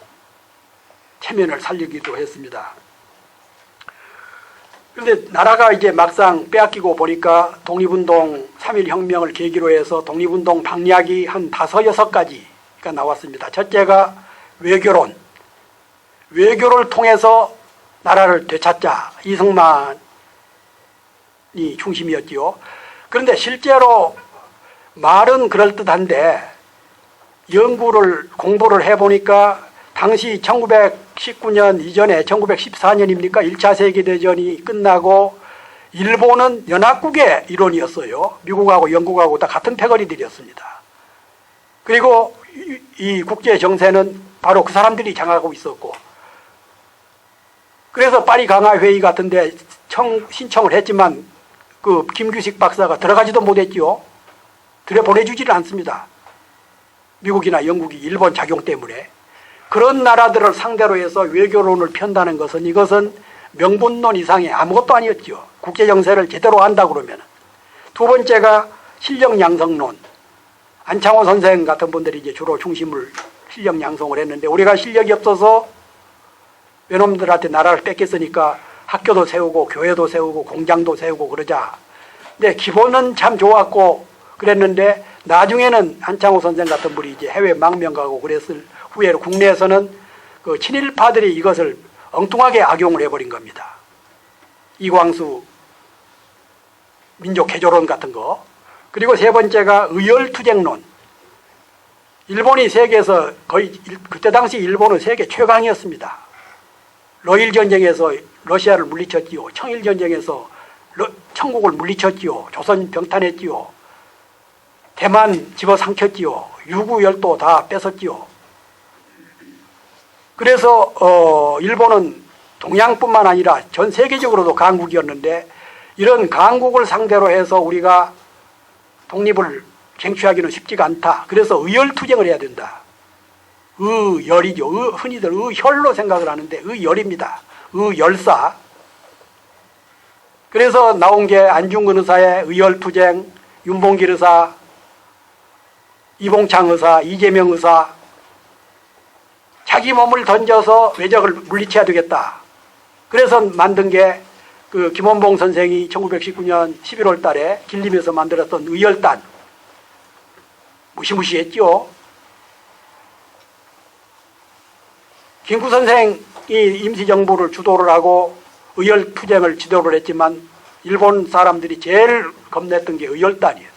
체면을 살리기도 했습니다. 그런데 나라가 이제 막상 빼앗기고 보니까 독립운동 3.1혁명을 계기로 해서 독립운동 방략이 한 5, 6가지가 나왔습니다. 첫째가 외교론. 외교를 통해서 나라를 되찾자. 이승만이 중심이었지요. 그런데 실제로 말은 그럴듯한데 공부를 해보니까 당시 1919년 이전에 1914년입니까? 1차 세계대전이 끝나고 일본은 연합국의 일원이었어요. 미국하고 영국하고 다 같은 패거리들이었습니다. 그리고 이 국제 정세는 바로 그 사람들이 장악하고 있었고, 그래서 파리 강화회의 같은데 신청을 했지만 그 김규식 박사가 들어가지도 못했지요. 들여보내주지를 않습니다. 미국이나 영국이 일본 작용 때문에. 그런 나라들을 상대로 해서 외교론을 편다는 것은 이것은 명분론 이상의 아무것도 아니었죠. 국제정세를 제대로 한다 그러면. 두 번째가 실력 양성론. 안창호 선생 같은 분들이 이제 주로 중심을 실력 양성을 했는데 우리가 실력이 없어서 외놈들한테 나라를 뺏겼으니까 학교도 세우고 교회도 세우고 공장도 세우고 그러자. 근데 기본은 참 좋았고 그랬는데 나중에는 안창호 선생 같은 분이 이제 해외 망명 가고 그랬을 후에 국내에서는 그 친일파들이 이것을 엉뚱하게 악용을 해버린 겁니다. 이광수 민족 개조론 같은 거. 그리고 세 번째가 의열투쟁론. 일본이 세계에서 거의 그때 당시 일본은 세계 최강이었습니다. 러일 전쟁에서 러시아를 물리쳤지요. 청일 전쟁에서 청국을 물리쳤지요. 조선 병탄했지요. 대만 집어삼켰지요. 유구열도 다 뺏었지요. 그래서 일본은 동양뿐만 아니라 전 세계적으로도 강국이었는데 이런 강국을 상대로 해서 우리가 독립을 쟁취하기는 쉽지가 않다. 그래서 의열투쟁을 해야 된다. 의열이죠. 흔히들 의혈로 생각을 하는데 의열입니다. 의열사. 그래서 나온 게 안중근 의사의 의열투쟁, 윤봉길 의사, 이봉창 의사, 이재명 의사. 자기 몸을 던져서 외적을 물리쳐야 되겠다. 그래서 만든 게 그 김원봉 선생이 1919년 11월 달에 길림에서 만들었던 의열단. 무시무시했죠. 김구 선생이 임시정부를 주도를 하고 의열투쟁을 지도를 했지만 일본 사람들이 제일 겁냈던 게 의열단이었어요.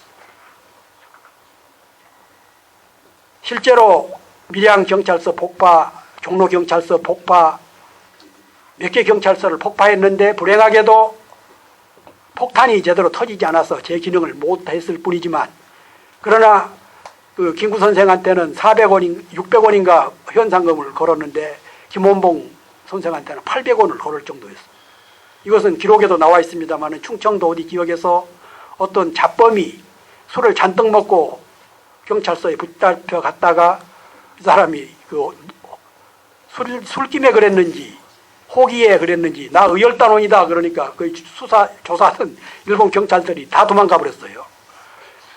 실제로 밀양경찰서 폭파, 종로경찰서 폭파, 몇 개 경찰서를 폭파했는데 불행하게도 폭탄이 제대로 터지지 않아서 제 기능을 못했을 뿐이지만 그러나 그 김구 선생한테는 600원인가 현상금을 걸었는데 김원봉 선생한테는 800원을 걸을 정도였습니다. 이것은 기록에도 나와 있습니다만 충청도 어디 지역에서 어떤 잡범이 술을 잔뜩 먹고 경찰서에 붙잡혀 갔다가 그 사람이 그 술김에 그랬는지 호기에 그랬는지 나 의열단원이다 그러니까 그 조사하던 일본 경찰들이 다 도망가 버렸어요.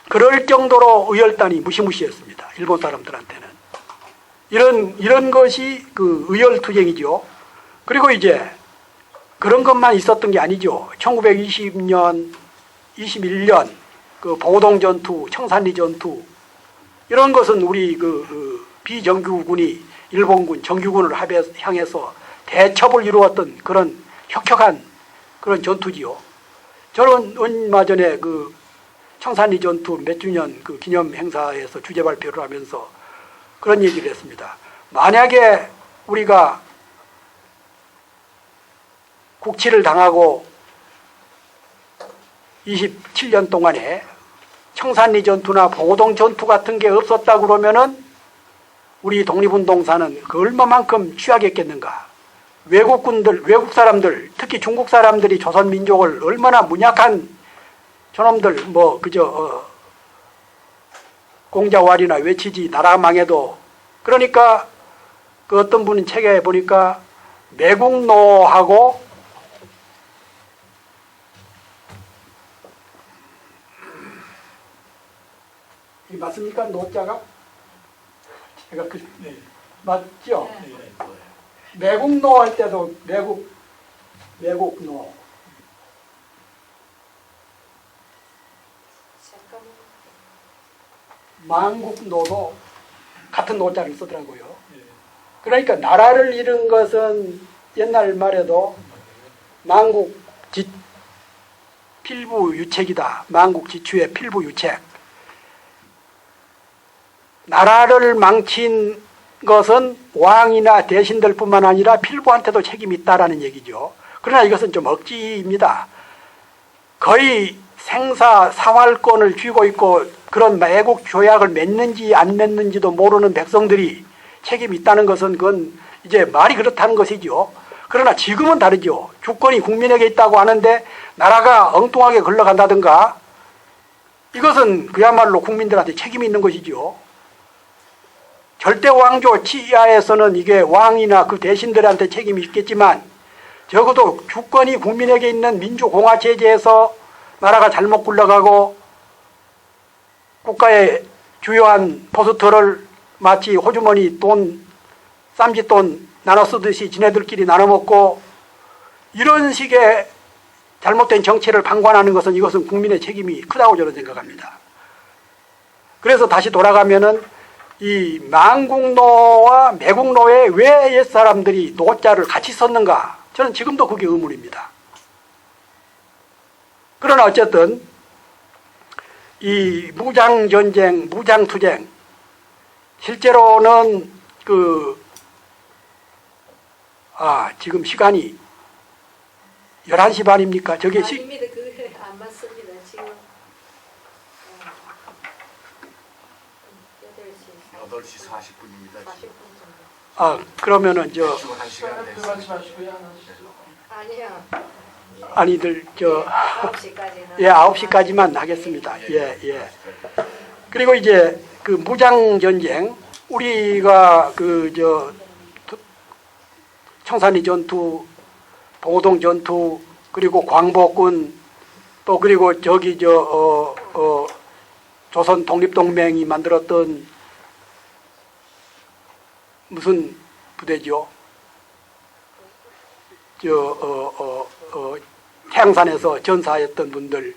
그럴 정도로 의열단이 무시무시했습니다. 일본 사람들한테는. 이런 것이 그 의열투쟁이죠. 그리고 이제 그런 것만 있었던 게 아니죠. 1920년, 21년 그 봉오동 전투, 청산리 전투 이런 것은 우리 그 비정규군이 일본군 정규군을 향해서 대첩을 이루었던 그런 혁혁한 그런 전투지요. 저는 얼마 전에 그 청산리 전투 몇 주년 그 기념 행사에서 주제 발표를 하면서 그런 얘기를 했습니다. 만약에 우리가 국치를 당하고 27년 동안에 청산리 전투나 봉오동 전투 같은 게 없었다 그러면은 우리 독립운동사는 그 얼마만큼 취약했겠는가. 외국군들, 외국 사람들, 특히 중국 사람들이 조선 민족을 얼마나 문약한 저놈들 그저 공자왈이나 외치지 나라 망해도. 그러니까 그 어떤 분은 책에 보니까 매국노하고 이 맞습니까? 노자가? 제가 네. 맞죠? 네. 매국노 할 때도 매국노. 망국노도 같은 노자를 쓰더라고요. 네. 그러니까 나라를 잃은 것은 옛날 말에도 필부유책이다. 망국지추의 필부유책. 나라를 망친 것은 왕이나 대신들뿐만 아니라 필부한테도 책임이 있다라는 얘기죠. 그러나 이것은 좀 억지입니다. 거의 생사 사활권을 쥐고 있고 그런 매국 조약을 맺는지 안 맺는지도 모르는 백성들이 책임이 있다는 것은 그건 이제 말이 그렇다는 것이죠. 그러나 지금은 다르죠. 주권이 국민에게 있다고 하는데 나라가 엉뚱하게 흘러간다든가 이것은 그야말로 국민들한테 책임이 있는 것이죠. 절대 왕조 치하에서는 이게 왕이나 그 대신들한테 책임이 있겠지만 적어도 주권이 국민에게 있는 민주공화 체제에서 나라가 잘못 굴러가고 국가의 주요한 포스터를 마치 호주머니 돈, 쌈짓돈 나눠 쓰듯이 지네들끼리 나눠 먹고 이런 식의 잘못된 정치를 방관하는 것은 이것은 국민의 책임이 크다고 저는 생각합니다. 그래서 다시 돌아가면은 이 망국노와 매국노에 왜 옛사람들이 노자를 같이 썼는가? 저는 지금도 그게 의문입니다. 그러나 어쨌든 이 무장전쟁, 무장투쟁 실제로는 지금 시간이 11시 반입니까? 저게 아닙니다. 그게 안 맞습니다. 지금 8시 40분입니다. 40분 정도. 그러면은 대충 1시간 됐습니다. 아니요. 아니들 9시까지는. 9시까지만 하겠습니다. 예. 그리고 이제 그 무장전쟁 우리가 청산리 전투, 봉오동 전투, 그리고 광복군 또 그리고 조선 독립동맹이 만들었던 무슨 부대죠? 태양산에서 전사했던 분들,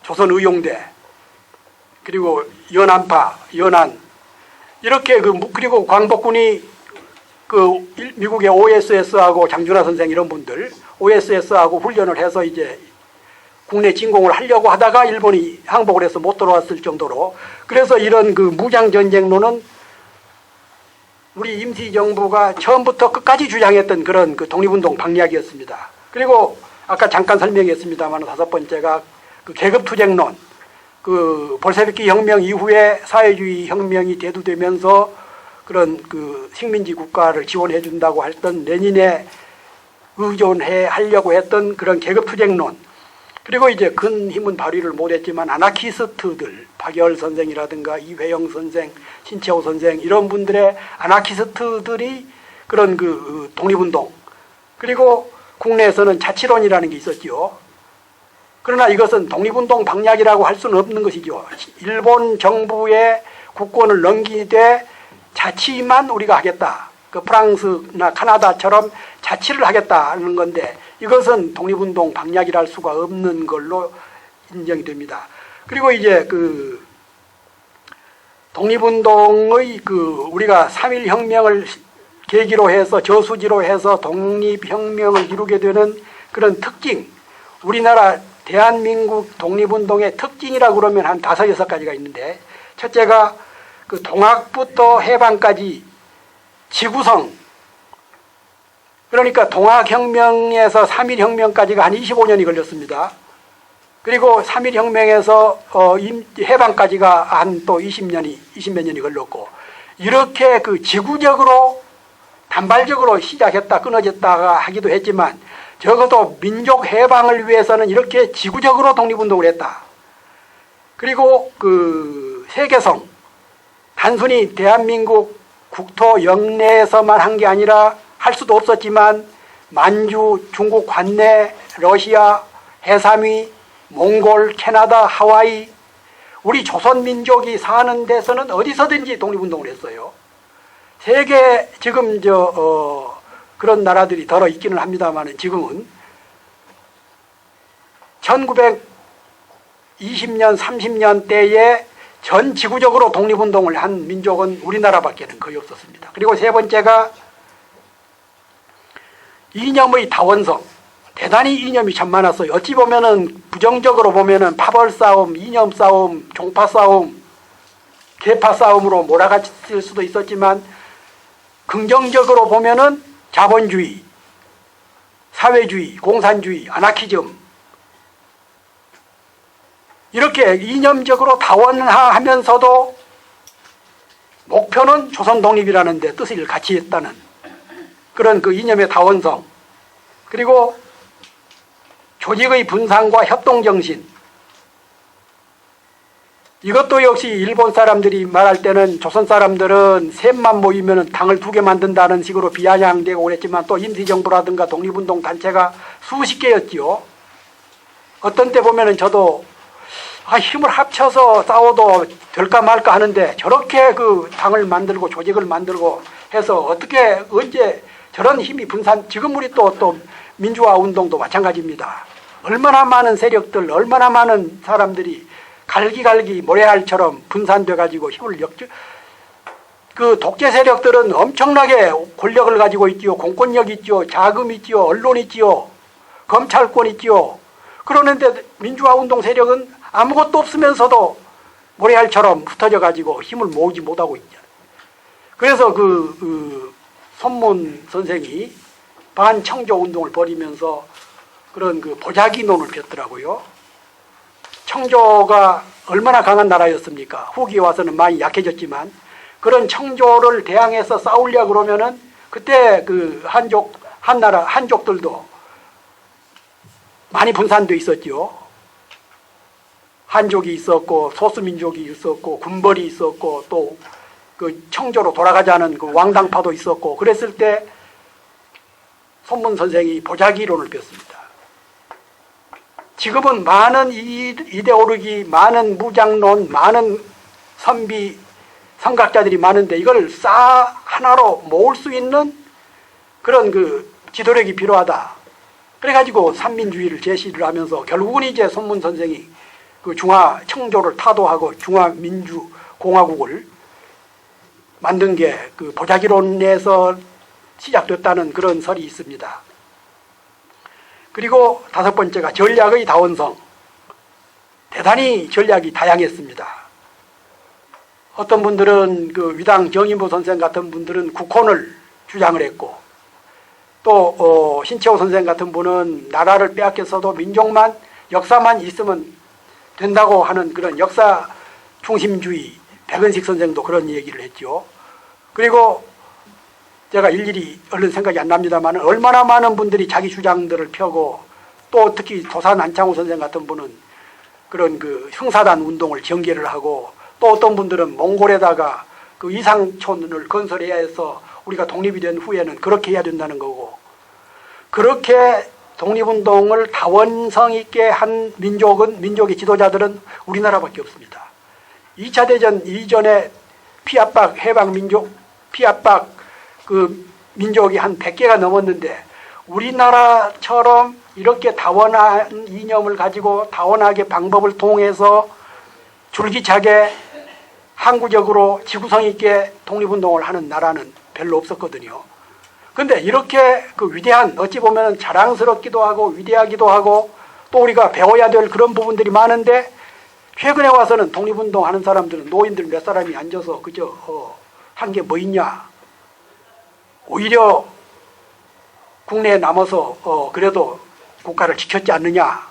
조선의용대, 그리고 연안파, 연안, 이렇게 그리고 광복군이 미국의 OSS하고 장준하 선생 이런 분들, OSS하고 훈련을 해서 이제 국내 진공을 하려고 하다가 일본이 항복을 해서 못 들어왔을 정도로, 그래서 이런 무장전쟁론은 우리 임시정부가 처음부터 끝까지 주장했던 그런 독립운동 방략이었습니다. 그리고 아까 잠깐 설명했습니다만 5번째가 계급투쟁론, 볼셰비키 혁명 이후에 사회주의 혁명이 대두되면서 그런 식민지 국가를 지원해 준다고 했던 레닌에 의존해 하려고 했던 그런 계급투쟁론, 그리고 이제 큰 힘은 발휘를 못했지만 아나키스트들, 박열 선생이라든가 이회영 선생, 신채호 선생 이런 분들의 아나키스트들이 그런 독립운동, 그리고 국내에서는 자치론이라는 게 있었죠. 그러나 이것은 독립운동 방략이라고 할 수는 없는 것이죠. 일본 정부의 국권을 넘기되 자치만 우리가 하겠다. 프랑스나 카나다처럼 자치를 하겠다는 건데 이것은 독립운동 방략이라 할 수가 없는 걸로 인정이 됩니다. 그리고 이제 독립운동의 우리가 3.1혁명을 계기로 해서 저수지로 해서 독립혁명을 이루게 되는 그런 특징, 우리나라 대한민국 독립운동의 특징이라고 그러면 한 5, 6가지가 있는데, 첫째가 동학부터 해방까지 지구성, 그러니까 동학혁명에서 3.1혁명까지가 한 25년이 걸렸습니다. 그리고 3.1혁명에서 해방까지가 한 또 20몇 년이 걸렸고, 이렇게 그 지구적으로 단발적으로 시작했다 끊어졌다가 하기도 했지만, 적어도 민족 해방을 위해서는 이렇게 지구적으로 독립운동을 했다. 그리고 그 세계성, 단순히 대한민국 국토 영내에서만 한 게 아니라, 할 수도 없었지만 만주, 중국 관내, 러시아, 해삼위, 몽골, 캐나다, 하와이, 우리 조선민족이 사는 데서는 어디서든지 독립운동을 했어요. 세계 지금 그런 나라들이 덜어 있기는 합니다만, 지금은 1920년, 30년 대에 전 지구적으로 독립운동을 한 민족은 우리나라밖에는 거의 없었습니다. 그리고 세 번째가 이념의 다원성. 대단히 이념이 참 많았어요. 어찌 보면은 부정적으로 보면은 파벌 싸움, 이념 싸움, 종파 싸움, 계파 싸움으로 몰아갔을 수도 있었지만, 긍정적으로 보면은 자본주의, 사회주의, 공산주의, 아나키즘, 이렇게 이념적으로 다원하면서도 목표는 조선 독립이라는 데 뜻을 같이 했다는 그런 그 이념의 다원성, 그리고 조직의 분산과 협동정신, 이것도 역시 일본 사람들이 말할 때는 조선 사람들은 셋만 모이면 당을 2개 만든다는 식으로 비아냥되고 그랬지만, 또 임시정부라든가 독립운동 단체가 수십 개였지요. 어떤 때 보면은 저도 힘을 합쳐서 싸워도 될까 말까 하는데, 저렇게 그 당을 만들고 조직을 만들고 해서 어떻게 언제 저런 힘이 분산, 지금 우리 또 민주화 운동도 마찬가지입니다. 얼마나 많은 세력들, 얼마나 많은 사람들이 갈기갈기 모래알처럼 분산돼 가지고 힘을 그 독재 세력들은 엄청나게 권력을 가지고 있지요. 공권력 있지요. 자금 있지요. 언론 있지요. 검찰권 있지요. 그러는데 민주화 운동 세력은 아무것도 없으면서도 모래알처럼 흩어져 가지고 힘을 모으지 못하고 있죠. 그래서 손문 선생이 반청조 운동을 벌이면서 그런 그 보자기론을 폈더라고요. 청조가 얼마나 강한 나라였습니까? 후기에 와서는 많이 약해졌지만, 그런 청조를 대항해서 싸우려고 그러면은 그때 그 한족들도 많이 분산돼 있었죠. 한족이 있었고, 소수민족이 있었고, 군벌이 있었고, 또 그 청조로 돌아가자는 그 왕당파도 있었고, 그랬을 때 손문 선생이 보자기론을 폈습니다. 지금은 많은 이데올로기, 많은 무장론, 많은 선비, 선각자들이 많은데, 이걸 하나로 모을 수 있는 그런 그 지도력이 필요하다. 그래가지고 삼민주의를 제시를 하면서 결국은 이제 손문 선생이 그 중화 청조를 타도하고 중화민주공화국을 만든 게 그 보자기론에서 시작됐다는 그런 설이 있습니다. 그리고 5번째가 전략의 다원성. 대단히 전략이 다양했습니다. 어떤 분들은 그 위당 정인보 선생 같은 분들은 국혼을 주장을 했고, 또 신채호 선생 같은 분은 나라를 빼앗겼어도 민족만, 역사만 있으면 된다고 하는 그런 역사 중심주의, 백은식 선생도 그런 얘기를 했죠. 그리고 제가 일일이 얼른 생각이 안 납니다만, 얼마나 많은 분들이 자기 주장들을 펴고, 또 특히 도산 안창호 선생 같은 분은 그런 그 형사단 운동을 전개를 하고, 또 어떤 분들은 몽골에다가 그 이상촌을 건설해야 해서 우리가 독립이 된 후에는 그렇게 해야 된다는 거고, 그렇게 독립운동을 다원성 있게 한 민족의 지도자들은 우리나라밖에 없습니다. 2차 대전 이전에 피압박 해방민족, 피압박 그 민족이 한 100개가 넘었는데, 우리나라처럼 이렇게 다원한 이념을 가지고 다원하게 방법을 통해서 줄기차게 항구적으로 지구성 있게 독립운동을 하는 나라는 별로 없었거든요. 근데 이렇게 그 위대한, 어찌 보면 자랑스럽기도 하고 위대하기도 하고 또 우리가 배워야 될 그런 부분들이 많은데, 최근에 와서는 독립운동 하는 사람들은 노인들 몇 사람이 앉아서 그저 한 게 뭐 있냐, 오히려 국내에 남아서 그래도 국가를 지켰지 않느냐,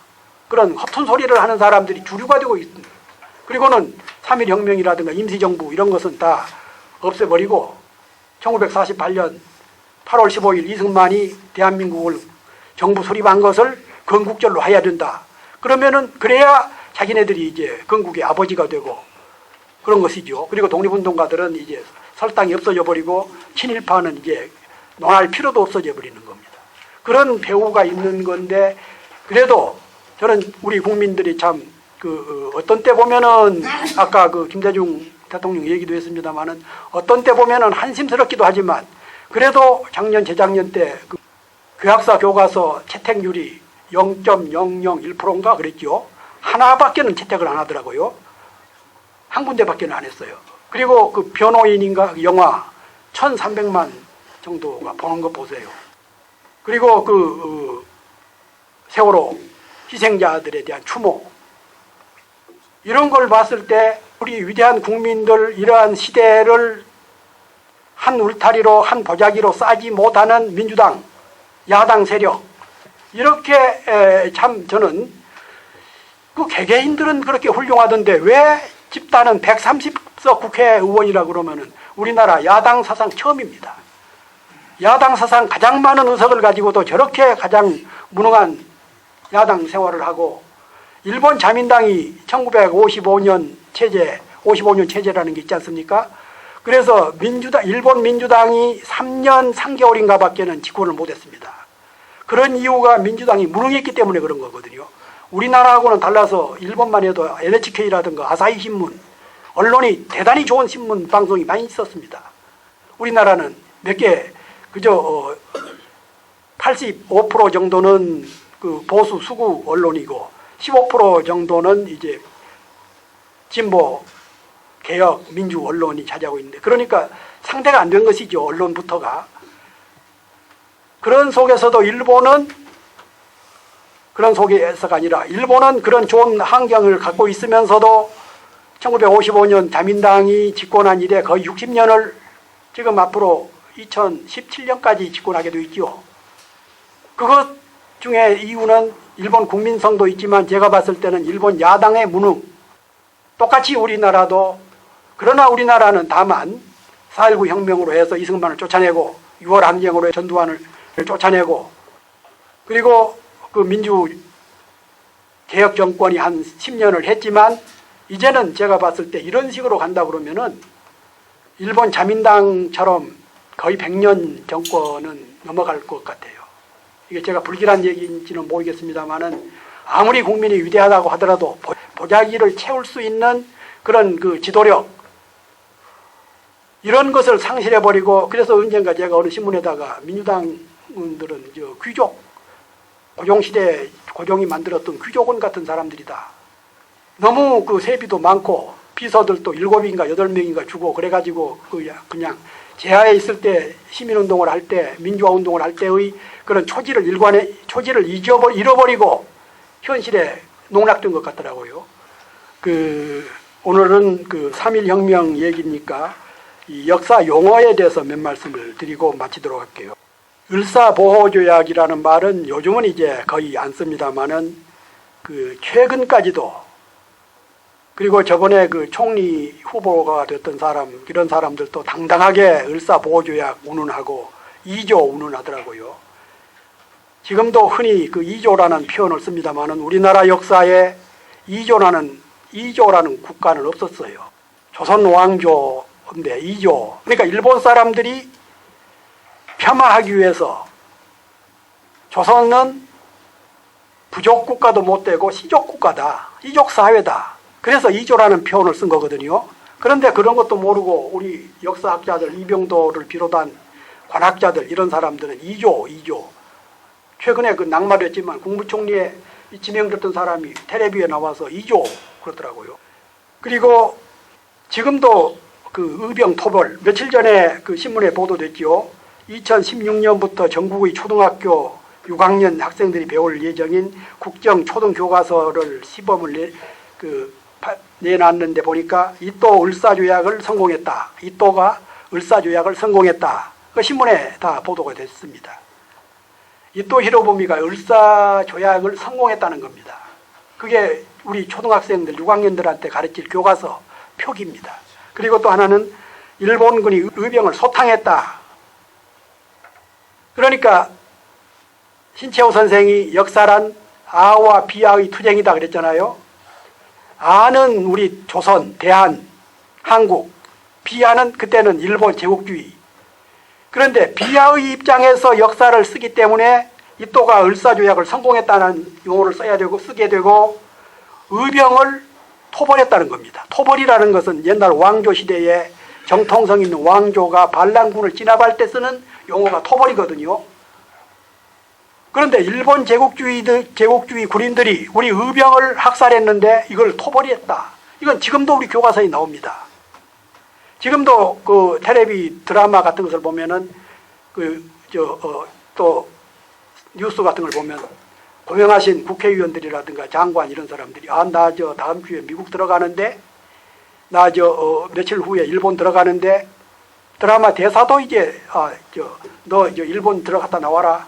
그런 허튼 소리를 하는 사람들이 주류가 되고 있습니다. 그리고는 3.1혁명이라든가 임시정부 이런 것은 다 없애버리고 1948년 8월 15일 이승만이 대한민국을 정부 수립한 것을 건국절로 해야 된다. 그러면은 그래야 자기네들이 이제 건국의 아버지가 되고 그런 것이죠. 그리고 독립운동가들은 이제 설탕이 없어져 버리고 친일파는 이제 논할 필요도 없어져 버리는 겁니다. 그런 배후가 있는 건데 그래도 저는 우리 국민들이 참 어떤 때 보면은 아까 김대중 대통령 얘기도 했습니다만은 어떤 때 보면은 한심스럽기도 하지만 그래도 작년 재작년 때 교학사 교과서 채택률이 0.001%인가 그랬죠. 하나밖에는 채택을 안 하더라고요. 한 군데밖에는 안 했어요. 그리고 변호인인가 영화 1,300만 정도가 보는 거 보세요. 그리고 세월호 희생자들에 대한 추모 이런 걸 봤을 때 우리 위대한 국민들 이러한 시대를 한 울타리로 한 보자기로 싸지 못하는 민주당 야당 세력 이렇게 참 저는 개개인들은 그렇게 훌륭하던데 왜 집단은 130석 국회의원이라 그러면은 우리나라 야당 사상 처음입니다. 야당 사상 가장 많은 의석을 가지고도 저렇게 가장 무능한 야당 생활을 하고 일본 자민당이 1955년 체제, 55년 체제라는 게 있지 않습니까? 그래서 일본 민주당이 3년 3개월인가 밖에는 집권을 못했습니다. 그런 이유가 민주당이 무능했기 때문에 그런 거거든요. 우리나라하고는 달라서 일본만 해도 NHK라든가 아사히 신문, 언론이 대단히 좋은 신문 방송이 많이 있었습니다. 우리나라는 몇 개, 그저 85% 정도는 보수 수구 언론이고 15% 정도는 이제 진보 개혁 민주 언론이 차지하고 있는데 그러니까 상대가 안 된 것이죠. 언론부터가. 그런 속에서도 일본은 그런 속에서가 아니라 일본은 그런 좋은 환경을 갖고 있으면서도 1955년 자민당이 집권한 이래 거의 60년을 지금 앞으로 2017년까지 집권하게 되어 있죠. 그것 중에 이유는 일본 국민성도 있지만 제가 봤을 때는 일본 야당의 무능. 똑같이 우리나라도 그러나 우리나라는 다만 4.19 혁명으로 해서 이승만을 쫓아내고 6월 항쟁으로 전두환을 쫓아내고 그리고 민주 개혁 정권이 한 10년을 했지만 이제는 제가 봤을 때 이런 식으로 간다 그러면은 일본 자민당처럼 거의 100년 정권은 넘어갈 것 같아요. 이게 제가 불길한 얘기인지는 모르겠습니다만은 아무리 국민이 위대하다고 하더라도 보자기를 채울 수 있는 그런 지도력 이런 것을 상실해버리고 그래서 언젠가 제가 어느 신문에다가 민주당들은 귀족 고종시대 고종이 만들었던 귀족원 같은 사람들이다. 너무 세비도 많고 비서들도 7인가 8명인가 주고 그래가지고 그냥 제하에 있을 때 시민운동을 할 때 민주화운동을 할 때의 그런 초지를 잃어버리고 현실에 농락된 것 같더라고요. 오늘은 3.1혁명 얘기니까 이 역사 용어에 대해서 몇 말씀을 드리고 마치도록 할게요. 을사보호조약이라는 말은 요즘은 이제 거의 안 씁니다만은 최근까지도 그리고 저번에 총리 후보가 됐던 사람 이런 사람들도 당당하게 을사보호조약 운운하고 2조 운운하더라고요. 지금도 흔히 2조라는 표현을 씁니다만은 우리나라 역사에 2조라는 국가는 없었어요. 조선왕조인데 2조. 그러니까 일본 사람들이 폄하하기 위해서 조선은 부족국가도 못 되고 시족국가다. 시족사회다. 그래서 2조라는 표현을 쓴 거거든요. 그런데 그런 것도 모르고 우리 역사학자들 이병도를 비롯한 관학자들 이런 사람들은 2조. 최근에 낙마를 했지만 국무총리에 지명됐던 사람이 텔레비에 나와서 2조 그러더라고요. 그리고 지금도 의병토벌 며칠 전에 신문에 보도됐죠. 2016년부터 전국의 초등학교 6학년 학생들이 배울 예정인 국정초등교과서를 시범을 내놨는데 보니까 이또 을사조약을 성공했다. 이또가 을사조약을 성공했다. 그 신문에 다 보도가 됐습니다. 이또 히로부미가 을사조약을 성공했다는 겁니다. 그게 우리 초등학생들 6학년들한테 가르칠 교과서 표기입니다. 그리고 또 하나는 일본군이 의병을 소탕했다. 그러니까 신채호 선생이 역사란 아와 비아의 투쟁이다 그랬잖아요. 아는 우리 조선, 대한, 한국, 비아는 그때는 일본 제국주의. 그런데 비아의 입장에서 역사를 쓰기 때문에 이또가 을사조약을 성공했다는 용어를 써야 되고 쓰게 되고 의병을 토벌했다는 겁니다. 토벌이라는 것은 옛날 왕조 시대에 정통성 있는 왕조가 반란군을 진압할 때 쓰는 용어가 토벌이거든요. 그런데 일본 제국주의 군인들이 우리 의병을 학살했는데 이걸 토벌이했다. 이건 지금도 우리 교과서에 나옵니다. 지금도 그 텔레비 드라마 같은 것을 보면은 또 뉴스 같은 걸 보면 고명하신 국회의원들이라든가 장관 이런 사람들이 나 다음 주에 미국 들어가는데 나 며칠 후에 일본 들어가는데 드라마 대사도 이제 너 일본 들어갔다 나와라.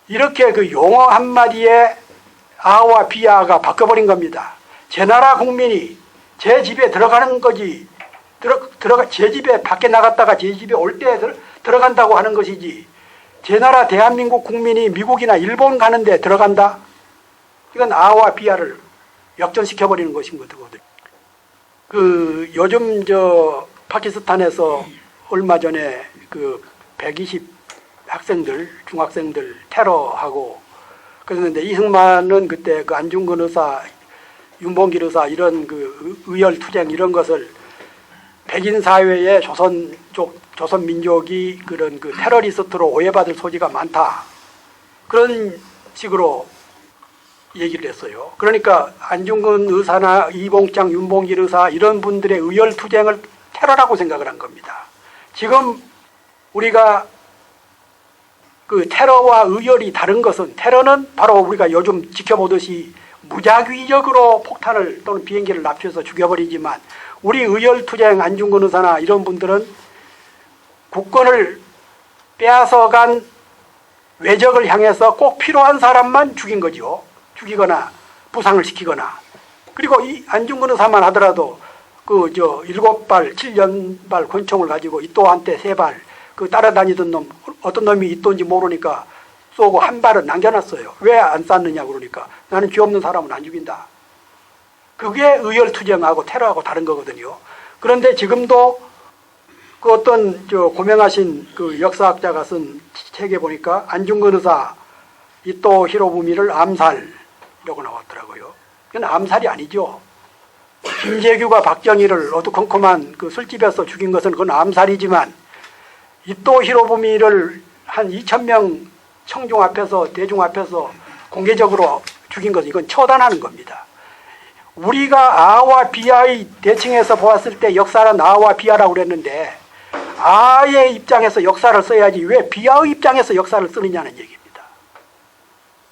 이렇게 그 용어 한마디에 아와 비아가 바꿔버린 겁니다. 제 나라 국민이 제 집에 들어가는 거지, 제 집에 밖에 나갔다가 제 집에 올 때 들어간다고 하는 것이지, 제 나라 대한민국 국민이 미국이나 일본 가는데 들어간다? 이건 아와 비아를 역전시켜버리는 것인 거거든요. 요즘 파키스탄에서 얼마 전에 120 학생들, 중학생들 테러하고 그랬는데 이승만은 그때 안중근 의사, 윤봉길 의사 이런 의열 투쟁 이런 것을 백인 사회에 조선 민족이 그런 테러리스트로 오해받을 소지가 많다. 그런 식으로 얘기를 했어요. 그러니까 안중근 의사나 이봉창, 윤봉길 의사 이런 분들의 의열 투쟁을 테러라고 생각을 한 겁니다. 지금 우리가 테러와 의열이 다른 것은 테러는 바로 우리가 요즘 지켜보듯이 무작위적으로 폭탄을 또는 비행기를 납치해서 죽여버리지만 우리 의열투쟁 안중근 의사나 이런 분들은 국권을 빼앗아간 외적을 향해서 꼭 필요한 사람만 죽인 거죠. 죽이거나 부상을 시키거나. 그리고 이 안중근 의사만 하더라도 7발, 7연발 권총을 가지고 이또한테 3발 따라다니던 놈, 어떤 놈이 이또인지 모르니까 쏘고 한 발은 남겨놨어요. 왜 안 쐈느냐 그러니까 나는 죄 없는 사람은 안 죽인다. 그게 의열투쟁하고 테러하고 다른 거거든요. 그런데 지금도 어떤 고명하신 역사학자가 쓴 책에 보니까 안중근 의사 이또 히로부미를 암살이라고 나왔더라고요. 이건 암살이 아니죠. 김재규가 박정희를 어두컴컴한 술집에서 죽인 것은 그건 암살이지만 이또 히로부미를 한 2,000명 청중 앞에서 대중 앞에서 공개적으로 죽인 것은 이건 처단하는 겁니다. 우리가 아와 비아의 대칭해서 보았을 때 역사는 아와 비아라고 그랬는데 아의 입장에서 역사를 써야지 왜 비아의 입장에서 역사를 쓰느냐는 얘기예요.